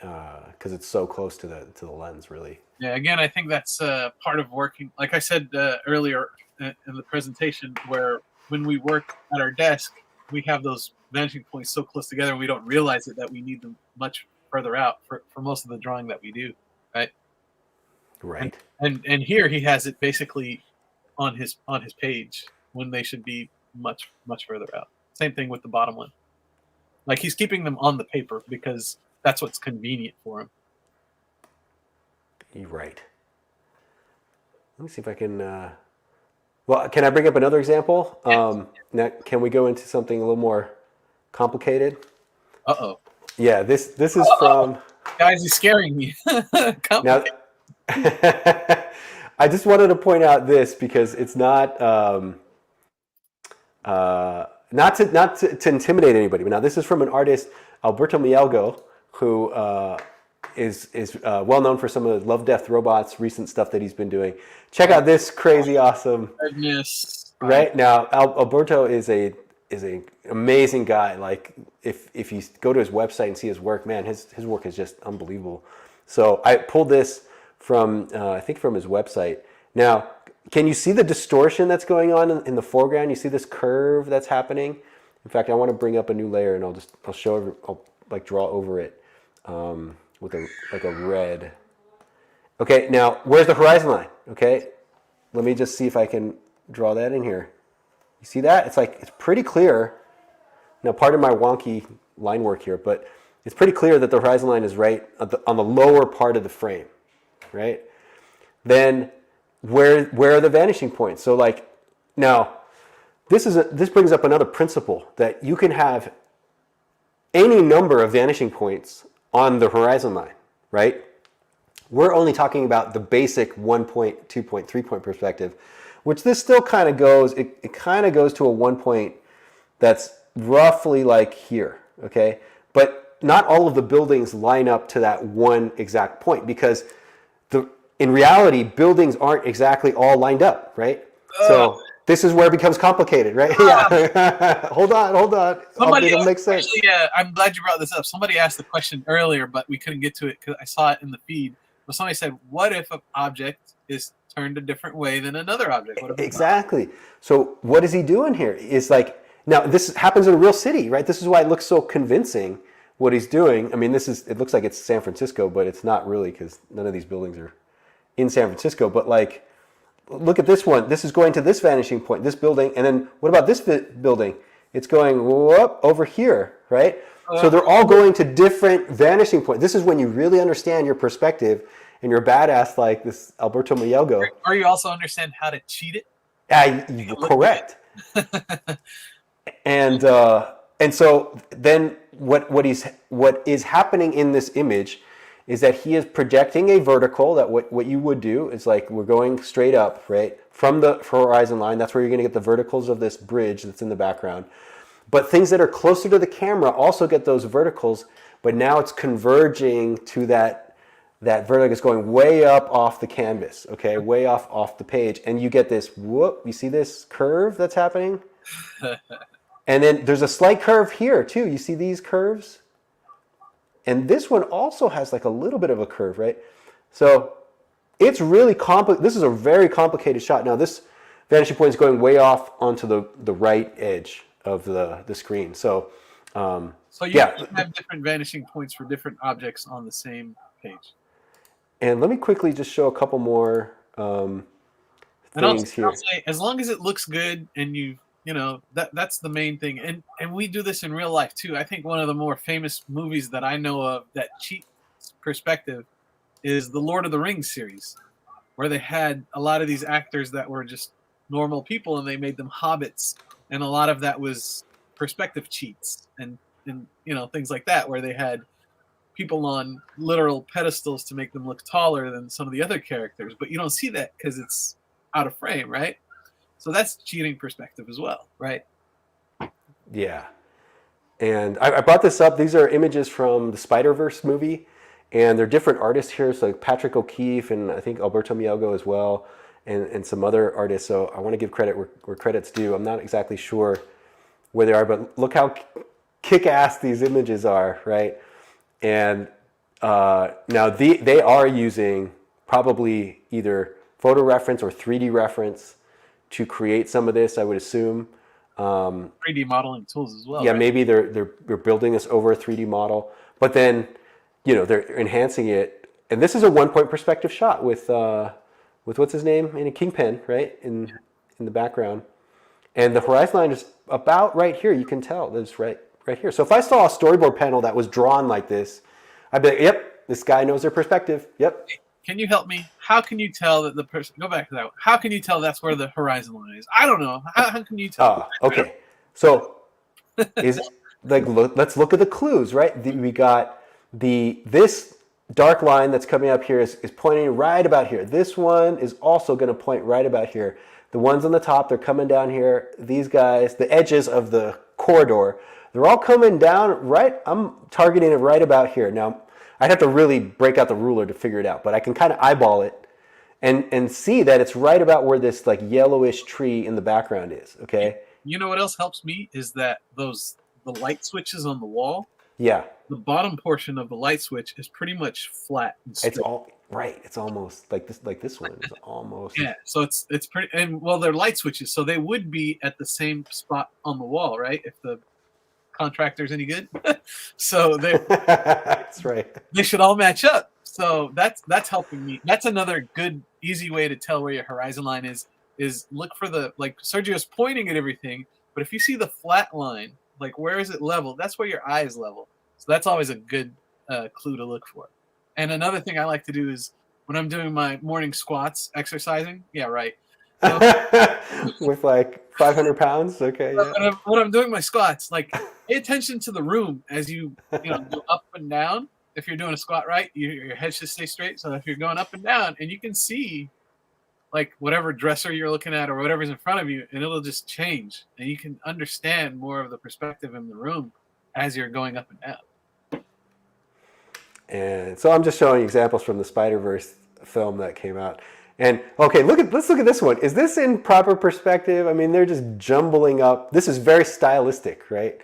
because it's so close to the lens, really. Yeah, again, I think that's part of working. Like I said earlier in the presentation, where when we work at our desk, we have those vanishing points so close together, and we don't realize that we need them much further out for most of the drawing that we do, right? Right. And here he has it basically on his page when they should be much further out. Same thing with the bottom one. Like he's keeping them on the paper because that's what's convenient for him. You're right. Let me see if I can. Well, can I bring up another example? Yes. Now, can we go into something a little more complicated? Uh-oh. Yeah, this is from. Guys, he's scaring me. Now, I just wanted to point out this because it's not not to intimidate anybody. But now this is from an artist, Alberto Mielgo, who is well known for some of the Love, Death, Robots recent stuff that he's been doing. Check out this crazy awesome. Goodness. Right now, Alberto is a amazing guy. Like if you go to his website and see his work, man, his work is just unbelievable. So I pulled this from I think from his website. Now, can you see the distortion that's going on in the foreground? You see this curve that's happening. In fact, I want to bring up a new layer and I'll show I'll like draw over it with a red. Okay, now where's the horizon line? Okay, let me just see if I can draw that in here. You see that? It's pretty clear. Now, pardon my wonky line work here, but it's pretty clear that the horizon line is right on the lower part of the frame, right? Then where are the vanishing points? So like now, this brings up another principle that you can have any number of vanishing points on the horizon line, right? We're only talking about the basic 1 point, 2 point, 3 point perspective, which this still kind of goes, it kind of goes to a 1 point that's roughly like here, okay? But not all of the buildings line up to that one exact point because in reality, buildings aren't exactly all lined up, right? So this is where it becomes complicated, right? Yeah. hold on. It'll make sense. Actually, I'm glad you brought this up. Somebody asked the question earlier, but we couldn't get to it because I saw it in the feed. But somebody said, what if an object is turned a different way than another object? Exactly. So what is he doing here? Is like, now this happens in a real city, right? This is why it looks so convincing what he's doing. I mean, it looks like it's San Francisco, but it's not really because none of these buildings are in San Francisco. But like, look at this one. This is going to this vanishing point, this building. And then what about this building? It's going whoop, over here, right? So they're all going to different vanishing points. This is when you really understand your perspective and you're badass like this Alberto Mielgo. Or you also understand how to cheat it. Correct. And so then what is happening in this image is that he is projecting a vertical that what you would do is like we're going straight up, right? From the horizon line, that's where you're going to get the verticals of this bridge that's in the background. But things that are closer to the camera also get those verticals, but now it's converging to that vertical is going way up off the canvas, okay? Way off the page. And you get this, whoop, you see this curve that's happening? And then there's a slight curve here too. You see these curves? And this one also has like a little bit of a curve, right? So it's really complicated. This is a very complicated shot. Now this vanishing point is going way off onto the right edge of the screen. So you have different vanishing points for different objects on the same page. And let me quickly just show a couple more things here. I'll say, as long as it looks good and that's the main thing. And we do this in real life too. I think one of the more famous movies that I know of that cheats perspective is the Lord of the Rings series, where they had a lot of these actors that were just normal people and they made them hobbits. And a lot of that was perspective cheats and things like that, where they had people on literal pedestals to make them look taller than some of the other characters. But you don't see that because it's out of frame, right? So that's cheating perspective as well, right? Yeah. And I brought this up. These are images from the Spider-Verse movie. And they're different artists here. So like Patrick O'Keefe and I think Alberto Mielgo as well. And some other artists. So I want to give credit where credit's due. I'm not exactly sure where they are, but look how kick-ass these images are, right? And now they are using probably either photo reference or 3D reference to create some of this, I would assume. 3D modeling tools as well. Yeah, right? maybe they're building this over a 3D model, but then they're enhancing it. And this is a 1 point perspective shot with what's his name in a Kingpin, right, in the background. And the horizon line is about right here. You can tell it's right here. So if I saw a storyboard panel that was drawn like this, I'd be like, yep, this guy knows their perspective. Yep. Can you help me? How can you tell that the person? Go back to that. How can you tell that's where the horizon line is? I don't know. How can you tell? Okay. So let's look at the clues, right? We got this dark line that's coming up here is pointing right about here. This one is also going to point right about here. The ones on the top, they're coming down here. These guys, the edges of the corridor, they're all coming down right. I'm targeting it right about here. Now, I'd have to really break out the ruler to figure it out, but I can kind of eyeball it and see that it's right about where this like yellowish tree in the background is, okay? You know what else helps me is that the light switches on the wall, Yeah, the bottom portion of the light switch is pretty much flat and it's straight. all right. It's almost like this one is almost. Yeah, so it's pretty, and well, they're light switches, so they would be at the same spot on the wall, right? If the contractor's any good, so That's right. they should all match up. So that's helping me. That's another good, easy way to tell where your horizon line is. Is look for the, like Sergio's pointing at everything, but if you see the flat line, like where is it level? That's where your eye is level. So that's always a good clue to look for. And another thing I like to do is when I'm doing my morning squats, exercising. Yeah, right. So With like 500 pounds. Okay. Yeah. when I'm doing my squats, like pay attention to the room as you go up and down. If you're doing a squat right, your head should stay straight. So if you're going up and down, and you can see like whatever dresser you're looking at or whatever's in front of you, and it'll just change, and you can understand more of the perspective in the room as you're going up and down. And so I'm just showing examples from the Spider-Verse film that came out. And okay, let's look at this one. Is this in proper perspective? I mean, they're just jumbling up. This is very stylistic, right?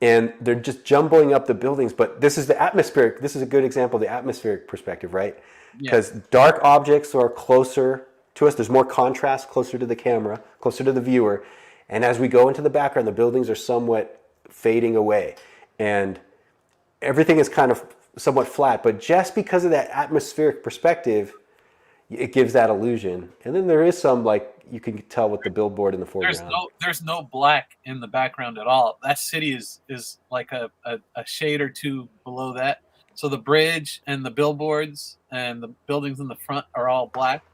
And they're just jumbling up the buildings, but this is the atmospheric. This is a good example of the atmospheric perspective, right? Because dark objects are closer to us. There's more contrast closer to the camera, closer to the viewer. And as we go into the background, the buildings are somewhat fading away. And everything is kind of somewhat flat, but just because of that atmospheric perspective, it gives that illusion. And then there is some, like, you can tell with the billboard in the foreground. There's no black in the background at all. That city is like a shade or two below that. So the bridge and the billboards and the buildings in the front are all black,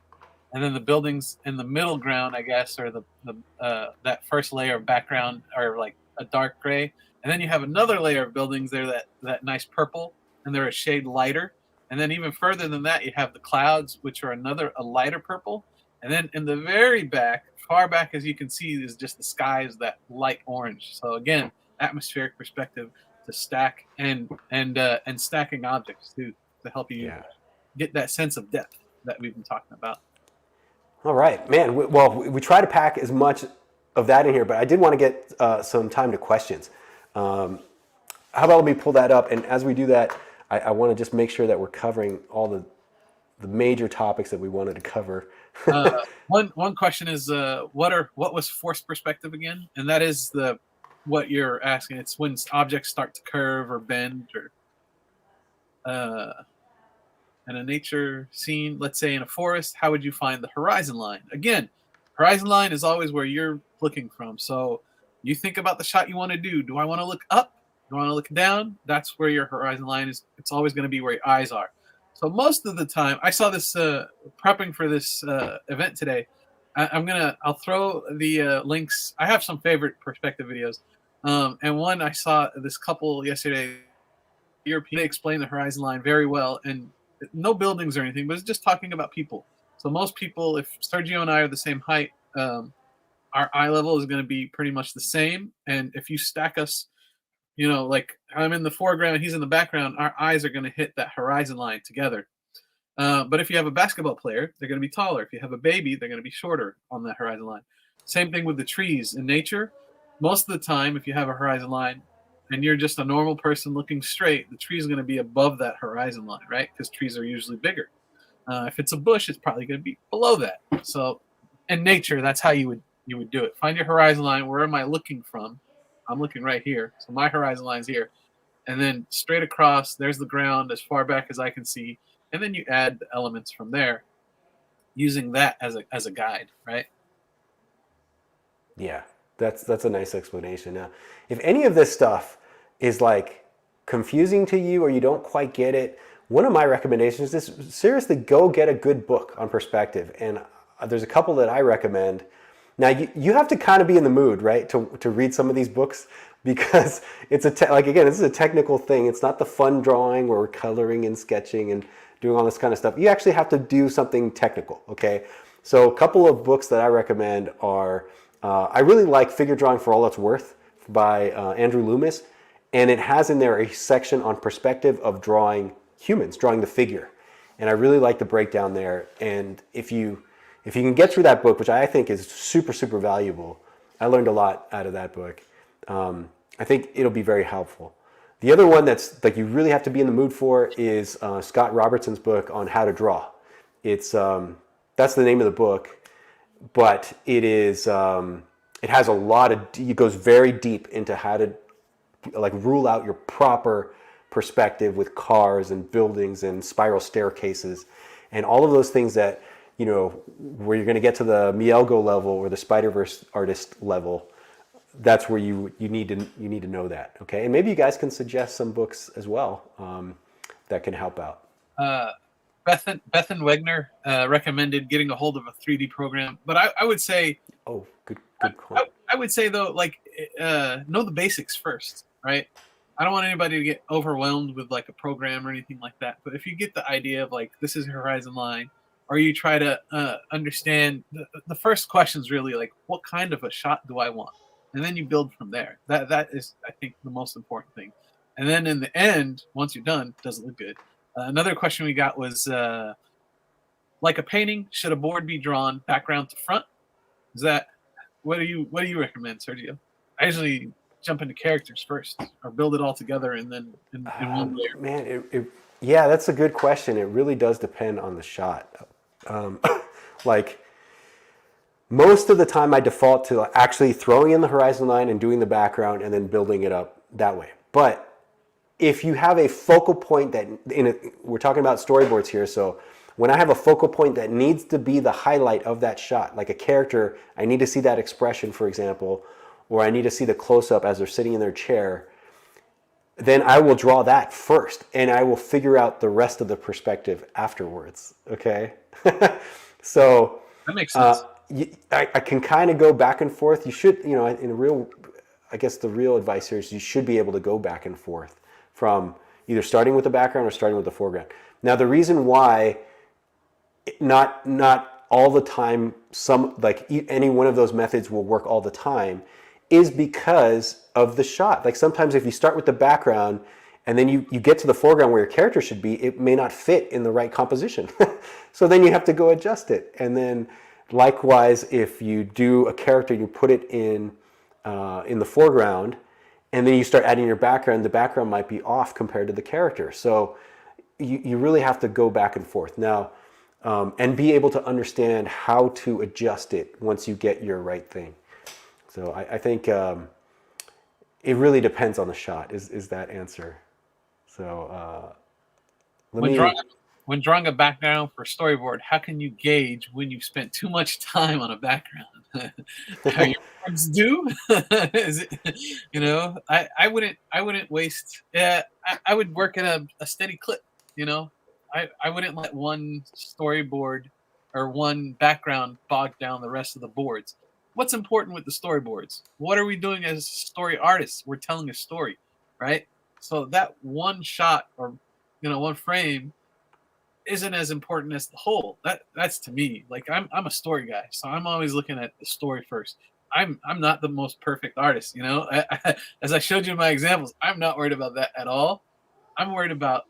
and then the buildings in the middle ground, I guess, or that first layer of background are like a dark gray, and then you have another layer of buildings there that nice purple, and they're a shade lighter. And then even further than that, you have the clouds, which are a lighter purple. And then in the very back, far back as you can see, is just the sky is that light orange. So again, atmospheric perspective to stack and stacking objects to help you get that sense of depth that we've been talking about. All right, man. We try to pack as much of that in here, but I did want to get some time to questions. How about let me pull that up, and as we do that, I want to just make sure that we're covering all the major topics that we wanted to cover. One question is what was forced perspective again? And that is what you're asking. It's when objects start to curve or bend, or in a nature scene, let's say in a forest, how would you find the horizon line? Again, horizon line is always where you're looking from. So you think about the shot you want to do. Do I want to look up? Do I want to look down? That's where your horizon line is. It's always going to be where your eyes are. So most of the time, I saw this prepping for this event today. I'll throw the links. I have some favorite perspective videos, and one I saw this couple yesterday. European, they explained the horizon line very well, and no buildings or anything, but it's just talking about people. So most people, if Sergio and I are the same height, our eye level is going to be pretty much the same. And if you stack us, like I'm in the foreground, he's in the background, our eyes are going to hit that horizon line together. But if you have a basketball player, they're going to be taller. If you have a baby, they're going to be shorter on that horizon line. Same thing with the trees in nature. Most of the time, if you have a horizon line and you're just a normal person looking straight, the tree is going to be above that horizon line, right? Because trees are usually bigger. If it's a bush, it's probably going to be below that. So in nature, that's how you would do it. Find your horizon line. Where am I looking from? I'm looking right here. So my horizon line's here. And then straight across, there's the ground as far back as I can see. And then you add the elements from there using that as a guide, right? Yeah, that's a nice explanation. Now, if any of this stuff is like confusing to you or you don't quite get it, one of my recommendations is seriously go get a good book on perspective. And there's a couple that I recommend. Now, you have to kind of be in the mood, right, to read some of these books. because it's like, again, this is a technical thing. It's not the fun drawing where we're coloring and sketching and doing all this kind of stuff. You actually have to do something technical, okay? So a couple of books that I recommend are, I really like Figure Drawing for All It's Worth by Andrew Loomis, and it has in there a section on perspective of drawing humans, drawing the figure. And I really like the breakdown there. And if you can get through that book, which I think is super, super valuable, I learned a lot out of that book. I think it'll be very helpful. The other one that's like you really have to be in the mood for is Scott Robertson's book on how to draw. It's that's the name of the book, but it is it has a lot of, it goes very deep into how to like rule out your proper perspective with cars and buildings and spiral staircases and all of those things that, you know, where you're going to get to the Mielgo level or the Spider-Verse artist level. That's where you need to know that, okay? And maybe you guys can suggest some books as well that can help out. Bethan Wegner recommended getting a hold of a 3D program, but I would say, oh, good point. I would say though, like know the basics first, right? I don't want anybody to get overwhelmed with like a program or anything like that. But if you get the idea of like this is a horizon line, or you try to understand the first question is really like what kind of a shot do I want, and then you build from there. That is, I think, the most important thing. And then in the end, once you're done, does it look good? Another question we got was like a painting, should a board be drawn background to front? Is that what do you recommend, Sergio? I usually jump into characters first, or build it all together and then in one layer. Man, yeah, that's a good question. It really does depend on the shot. Like most of the time, I default to actually throwing in the horizon line and doing the background and then building it up that way. But if you have a focal point that we're talking about storyboards here, so when I have a focal point that needs to be the highlight of that shot, like a character, I need to see that expression, for example, or I need to see the close-up as they're sitting in their chair, then I will draw that first, and I will figure out the rest of the perspective afterwards, okay? So that makes sense. I can kind of go back and forth. You should, you know, I guess the real advice here is you should be able to go back and forth from either starting with the background or starting with the foreground. Now, the reason why not all the time, any one of those methods will work all the time is because of the shot. Like sometimes if you start with the background and then you get to the foreground where your character should be, it may not fit in the right composition. So then you have to go adjust it. And then likewise, if you do a character, you put it in the foreground, and then you start adding your background, the background might be off compared to the character. So you really have to go back and forth. Now, and be able to understand how to adjust it once you get your right thing. So I think it really depends on the shot, is that answer. So when drawing a background for storyboard, how can you gauge when you've spent too much time on a background? Are your words due? Is it, you know, I wouldn't waste. I would work at a steady clip. You know, I wouldn't let one storyboard or one background bog down the rest of the boards. What's important with the storyboards? What are we doing as story artists? We're telling a story, right? So that one shot or one frame isn't as important as the whole. That's to me. Like I'm a story guy, so I'm always looking at the story first. I'm not the most perfect artist, you know. As I showed you in my examples, I'm not worried about that at all. I'm worried about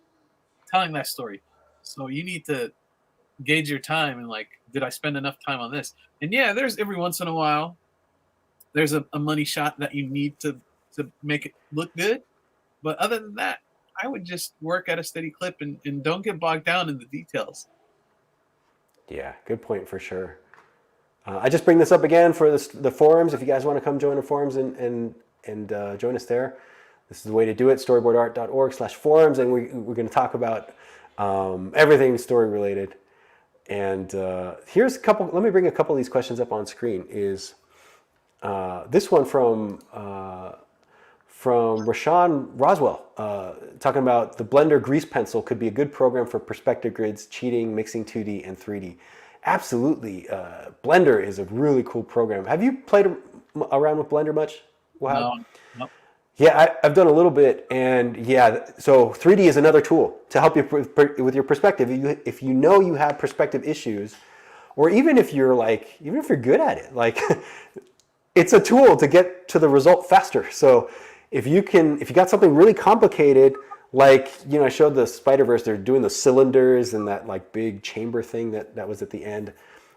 telling that story. So you need to gauge your time and like, did I spend enough time on this? And yeah, there's every once in a while, there's a money shot that you need to make it look good. But other than that, I would just work at a steady clip and don't get bogged down in the details. Yeah, good point for sure. I just bring this up again for the forums. If you guys want to come join the forums and join us there, this is the way to do it. StoryboardArt.org/forums, and we're going to talk about everything story related. And here's a couple. Let me bring a couple of these questions up on screen. Is this one from Rashawn Roswell, talking about the Blender Grease Pencil could be a good program for perspective grids, cheating, mixing 2D and 3D. Absolutely. Blender is a really cool program. Have you played around with Blender much? Wow. No. Yeah, I've done a little bit, and yeah, so 3D is another tool to help you with your perspective. If you know you have perspective issues, or even if you're like, even if you're good at it, like it's a tool to get to the result faster. So if you got something really complicated, like, I showed the Spider-Verse, they're doing the cylinders and that like big chamber thing that was at the end.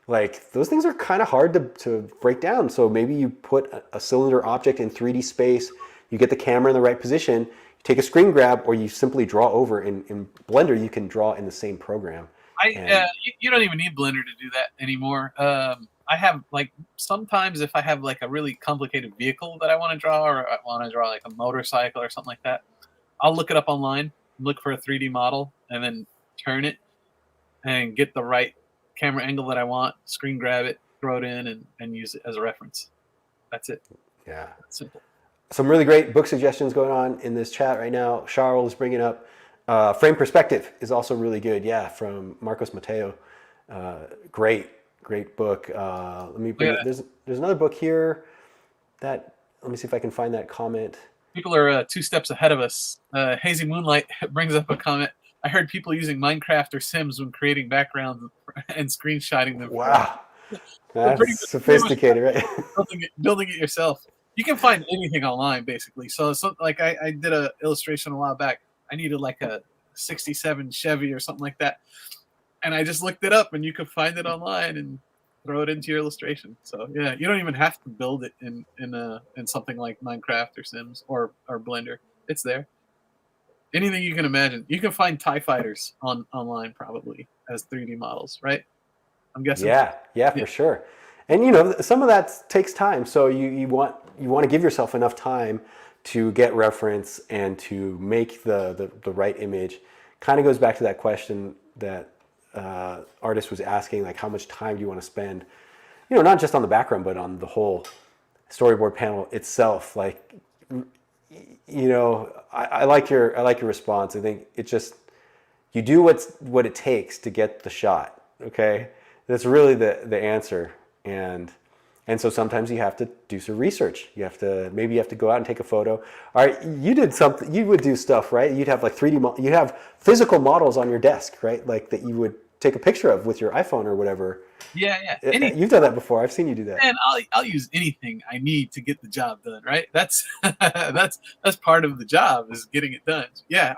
Like those things are kind of hard to break down. So maybe you put a cylinder object in 3D space, you get the camera in the right position, you take a screen grab, or you simply draw over in Blender, you can draw in the same program. And You don't even need Blender to do that anymore. I have like sometimes if I have like a really complicated vehicle that I want to draw, or I want to draw like a motorcycle or something like that, I'll look it up online, look for a 3D model, and then turn it and get the right camera angle that I want, screen grab it, throw it in, and use it as a reference. That's it. yeah, That's simple. some really great book suggestions going on in this chat right now. Charles is bringing up Frame Perspective is also really good. Yeah, from Marcos Mateo. Great book. Let me bring Yeah. it. There's another book here that, let me see if I can find that comment. People are 2 steps ahead of us. Hazy Moonlight brings up a comment. I heard people using Minecraft or Sims when creating backgrounds and screenshotting them. Wow, Pretty that's sophisticated, right? building it yourself. You can find anything online, basically. So like I did a illustration a while back. I needed like a '67 Chevy or something like that, and I just looked it up, and you could find it online and throw it into your illustration. So yeah, you don't even have to build it in something like Minecraft or Sims or Blender. It's there. Anything you can imagine. You can find TIE fighters online probably as 3D models, right? I'm guessing. Yeah, for sure. And some of that takes time. So you want to give yourself enough time to get reference and to make the right image. Kind of goes back to that question that artist was asking, like how much time do you want to spend? Not just on the background, but on the whole storyboard panel itself. Like, I like your response. I think it just, you do what it takes to get the shot. Okay, that's really the answer. And so sometimes you have to do some research. Maybe you have to go out and take a photo. All right, you would do stuff, right? You'd have like 3D, you have physical models on your desk, right? Like that you would take a picture of with your iPhone or whatever. Yeah. You've done that before. I've seen you do that. And I'll use anything I need to get the job done, right? That's that's part of the job, is getting it done. Yeah,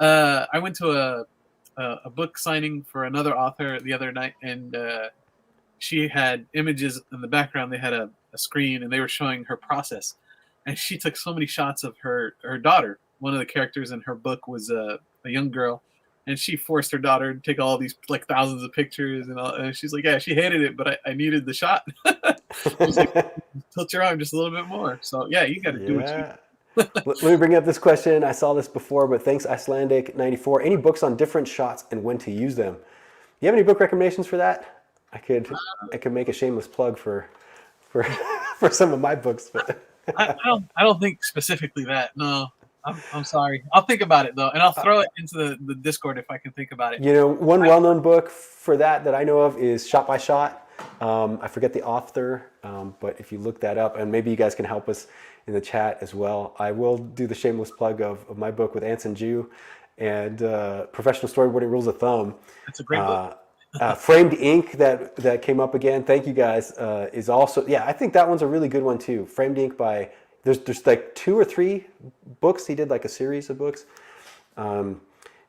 I went to a book signing for another author the other night, and she had images in the background. They had a screen, and they were showing her process. And she took so many shots of her daughter. One of the characters in her book was a young girl, and she forced her daughter to take all these like thousands of pictures and all. And she's like, yeah, she hated it, but I needed the shot. She's like, tilt your arm just a little bit more. So yeah, you got to do what you. Let me bring up this question. I saw this before, but thanks, Icelandic94. Any books on different shots and when to use them? Do you have any book recommendations for that? I could make a shameless plug for for some of my books, but I don't think specifically that. No, I'm sorry. I'll think about it though, and I'll throw it into the Discord if I can think about it. One well-known book for that I know of is Shot by Shot. I forget the author, but if you look that up, and maybe you guys can help us in the chat as well. I will do the shameless plug of my book with Anson Jew and Professional Storyboarding Rules of Thumb. It's a great book. Framed Ink that came up again. Thank you guys. Is also, I think that one's a really good one too. Framed Ink by there's like 2 or 3 books. He did like a series of books.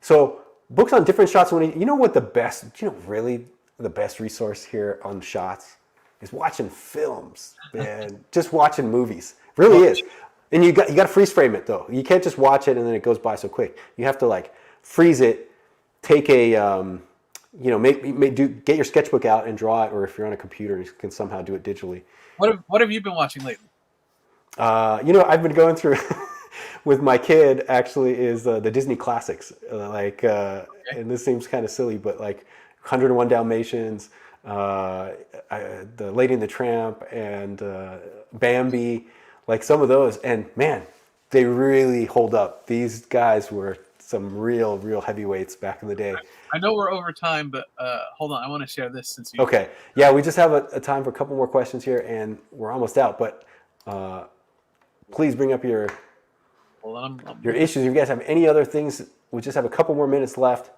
So books on different shots. Really the best resource here on shots is watching films, man. Just watching movies. Really is. And you got to freeze frame it though. You can't just watch it and then it goes by so quick. You have to like freeze it, take a get your sketchbook out and draw it, or if you're on a computer, you can somehow do it digitally. What have you been watching lately? I've been going through with my kid actually is the Disney classics, and this seems kind of silly, but like 101 Dalmatians, the Lady and the Tramp, and Bambi, like some of those, and man, they really hold up. These guys were some real heavyweights back in the day. I know we're over time, but hold on. I want to share this since you. Okay. Yeah, we just have a time for a couple more questions here, and we're almost out. But please bring up your Well, I'm Your issues. If you guys have any other things, we just have a couple more minutes left.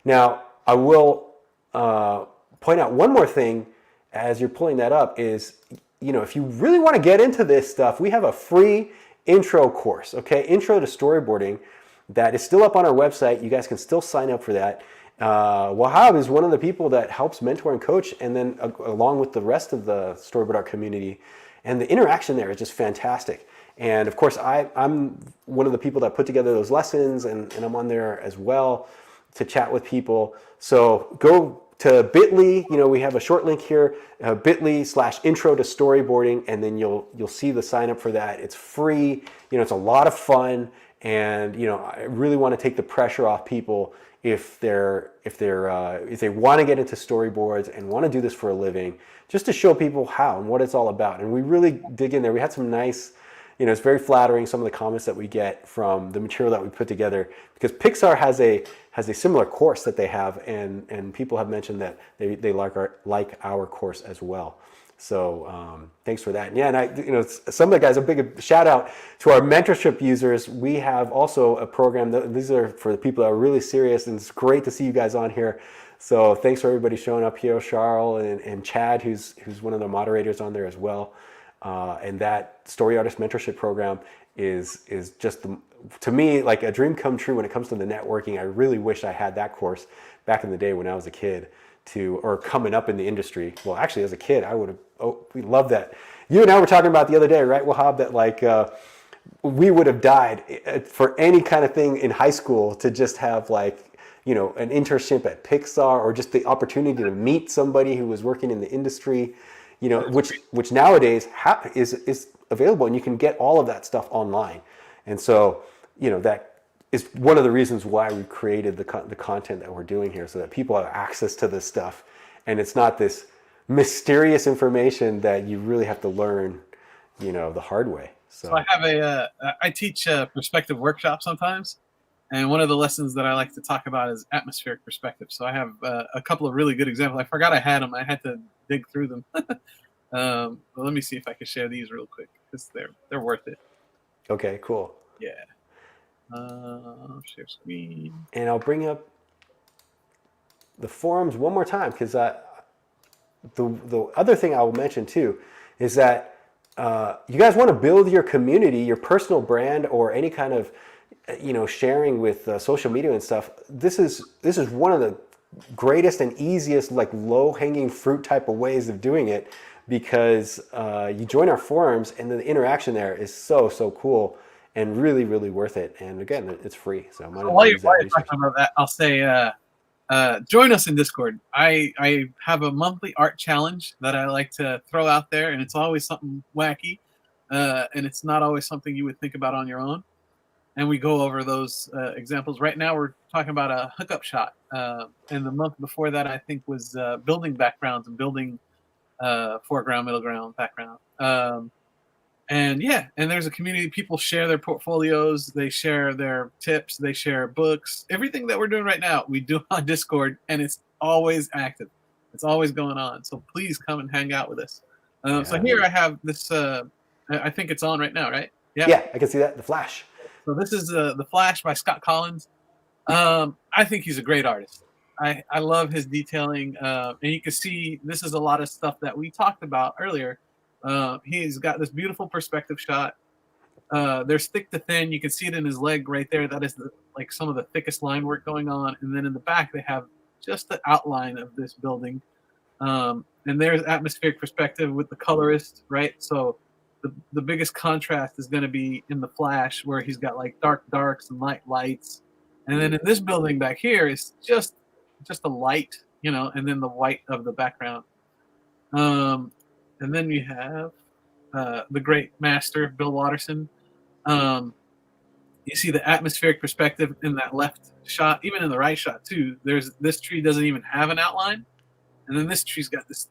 Now, I will point out one more thing as you're pulling that up is, if you really want to get into this stuff, we have a free intro course, okay? Intro to storyboarding that is still up on our website. You guys can still sign up for that. Wahab is one of the people that helps mentor and coach, and then along with the rest of the storyboard art community. And the interaction there is just fantastic. And of course, I'm one of the people that put together those lessons, and I'm on there as well to chat with people. So go to bit.ly, we have a short link here, bit.ly/intro to storyboarding, and then you'll see the sign up for that. It's free, it's a lot of fun, and I really want to take the pressure off people if they want to get into storyboards and want to do this for a living, just to show people how and what it's all about. And we really dig in there. We had some nice, it's very flattering, some of the comments that we get from the material that we put together, because Pixar has a similar course that they have, and people have mentioned that they like our course as well. So thanks for that. And yeah, and some of the guys, a big shout out to our mentorship users. We have also a program these are for the people that are really serious, and it's great to see you guys on here. So thanks for everybody showing up here, Charles and Chad, who's one of the moderators on there as well. And that Story Artist Mentorship Program is just, to me, like a dream come true when it comes to the networking. I really wish I had that course back in the day when I was a kid, or coming up in the industry. Well, actually, as a kid, I would have, we love that. You and I were talking about the other day, right, Wahab, that we would have died for any kind of thing in high school to just have an internship at Pixar, or just the opportunity to meet somebody who was working in the industry. Which nowadays is available, and you can get all of that stuff online. And so, that is one of the reasons why we created the content that we're doing here, so that people have access to this stuff, and it's not this mysterious information that you really have to learn, the hard way. So I have I teach perspective workshops sometimes, and one of the lessons that I like to talk about is atmospheric perspective. So I have a couple of really good examples. I forgot I had them. I had to dig through them. But let me see if I can share these real quick, because they're worth it. Okay, cool. Yeah. Share screen. And I'll bring up the forums one more time, because the other thing I will mention too is that you guys want to build your community, your personal brand, or any kind of sharing with social media and stuff. This is one of the greatest and easiest, low-hanging fruit type of ways of doing it, because you join our forums, and the interaction there is so cool and really, really worth it. And again, it's free. So while you're talking about that, I'll say join us in Discord. I have a monthly art challenge that I like to throw out there, and it's always something wacky, and it's not always something you would think about on your own. And we go over those examples. Right now, we're talking about a hookup shot. And the month before that, I think, was building backgrounds and building foreground, middle ground, background. And there's a community. People share their portfolios. They share their tips. They share books. Everything that we're doing right now, we do on Discord, and it's always active. It's always going on. So please come and hang out with us. So here I have this. I think it's on right now, right? Yeah, I can see that. The Flash. So this is The Flash by Scott Collins. I think he's a great artist. I love his detailing. And you can see this is a lot of stuff that we talked about earlier. He's got this beautiful perspective shot. There's thick to thin. You can see it in his leg right there. That is some of the thickest line work going on. And then in the back, they have just the outline of this building. And there's atmospheric perspective with the colorist, right? So the biggest contrast is going to be in the Flash, where he's got dark darks and light lights. And then in this building back here is just a light, and then the white of the background. And then you have the great master, Bill Watterson. You see the atmospheric perspective in that left shot, even in the right shot too. This tree doesn't even have an outline. And then this tree's got this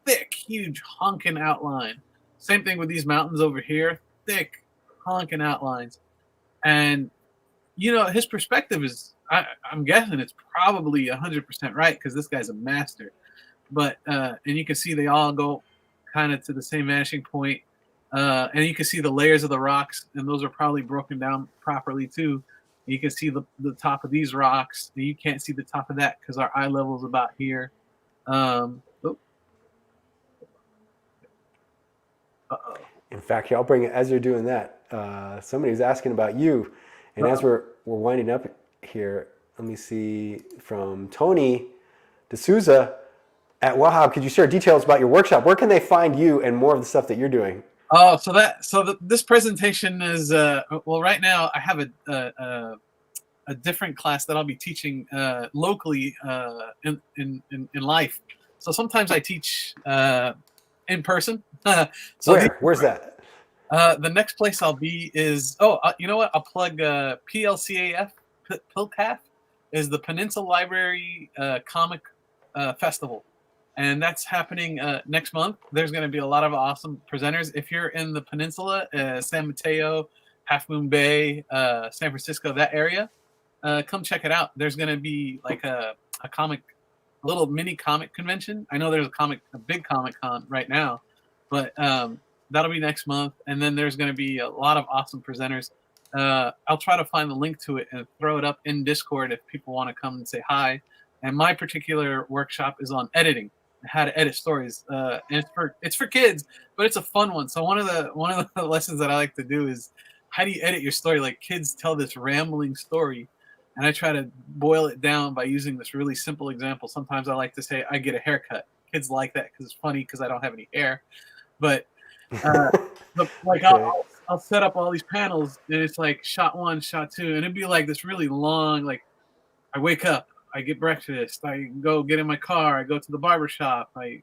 thick, huge honking outline. Same thing with these mountains over here, thick honking outlines. And, his perspective is, I'm guessing it's probably 100% right, because this guy's a master. But, and you can see they all go kind of to the same vanishing point. And you can see the layers of the rocks, and those are probably broken down properly too. You can see the top of these rocks. You can't see the top of that because our eye level is about here. Oh, uh-oh. In fact, here, I'll bring it as you're doing that. Somebody's asking about you, and as we're winding up here, let me see from Tony D'Souza at Wahab. Could you share details about your workshop? Where can they find you and more of the stuff that you're doing? Oh, this presentation is well. Right now, I have a different class that I'll be teaching locally in life. So sometimes I teach in person. So where's that? The next place I'll be is you know what? I'll plug PLCAF. PILCAF is the Peninsula Library Comic Festival. And that's happening next month. There's going to be a lot of awesome presenters. If you're in the peninsula, San Mateo, Half Moon Bay, San Francisco, that area, come check it out. There's going to be like a little mini comic convention. I know there's a big Comic Con right now, but that'll be next month. And then there's going to be a lot of awesome presenters. I'll try to find the link to it and throw it up in Discord if people want to come and say hi. And my particular workshop is on editing. How to edit stories, and it's for kids, but it's a fun one. So one of the lessons that I like to do is how do you edit your story? Like kids tell this rambling story, and I try to boil it down by using this really simple example. Sometimes I like to say I get a haircut. Kids like that because it's funny because I don't have any hair. But like I'll set up all these panels, and it's like shot 1, shot 2, and it'd be like this really long. Like I wake up. I get breakfast, I go get in my car, I go to the barber shop, I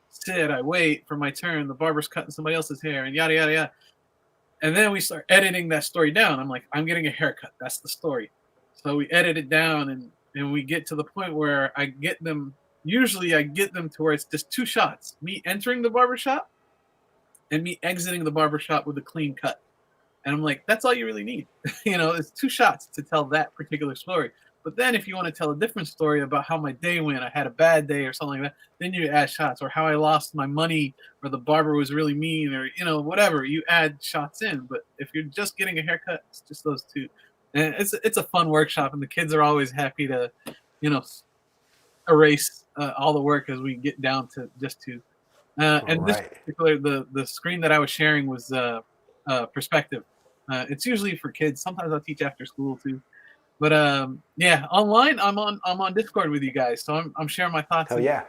sit, I wait for my turn, the barber's cutting somebody else's hair, and yada, yada, yada. And then we start editing that story down. I'm like, I'm getting a haircut. That's the story. So we edit it down, and we get to the point where usually I get them to where it's just 2 shots, me entering the barber shop and me exiting the barber shop with a clean cut. And I'm like, that's all you really need. It's 2 shots to tell that particular story. But then if you want to tell a different story about how my day went, I had a bad day or something like that, then you add shots, or how I lost my money, or the barber was really mean, or whatever, you add shots in. But if you're just getting a haircut, it's just those 2. And it's a fun workshop, and the kids are always happy to erase all the work as we get down to just 2. And this particular the screen that I was sharing was perspective. It's usually for kids. Sometimes I'll teach after school too. But yeah, online I'm on Discord with you guys, so I'm sharing my thoughts. Hell yeah.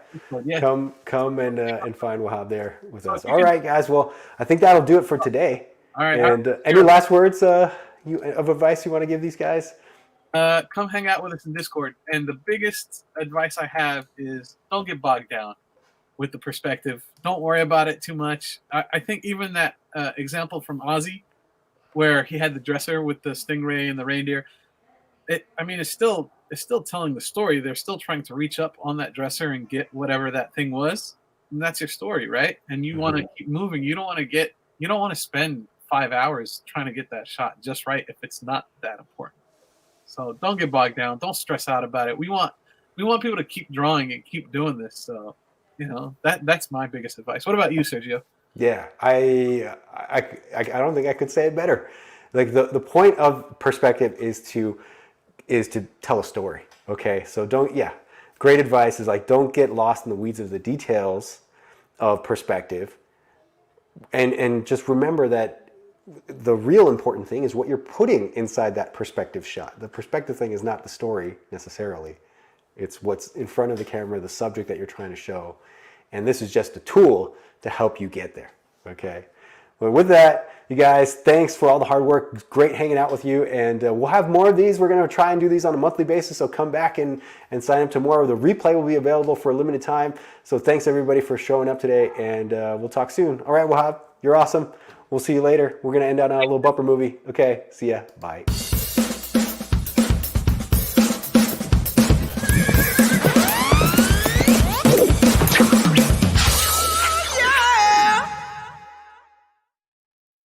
Yeah. Come and find Wahab there with us. All right, guys. Well, I think that'll do it for today. All right. And any last words of advice you want to give these guys? Come hang out with us in Discord. And the biggest advice I have is don't get bogged down with the perspective. Don't worry about it too much. I think even that example from Ozzy, where he had the dresser with the stingray and the reindeer. It's still telling the story. They're still trying to reach up on that dresser and get whatever that thing was, and that's your story, right? And you want to keep moving. You don't want to spend 5 hours trying to get that shot just right if it's not that important. So don't get bogged down. Don't stress out about it. We want people to keep drawing and keep doing this. So that's my biggest advice. What about you, Sergio? Yeah, I don't think I could say it better. Like the point of perspective is to tell a story. Okay, so great advice is like don't get lost in the weeds of the details of perspective, and just remember that the real important thing is what you're putting inside that perspective shot. The perspective thing is not the story necessarily. It's what's in front of the camera, the subject that you're trying to show, and this is just a tool to help you get there. Okay. Well, with that, you guys, thanks for all the hard work. It's great hanging out with you, and we'll have more of these. We're going to try and do these on a monthly basis, so come back and sign up to more. The replay will be available for a limited time, so thanks everybody for showing up today, and we'll talk soon. All right, Wahab, you're awesome. We'll see you later. We're going to end on a little bumper movie. Okay, see ya. Bye.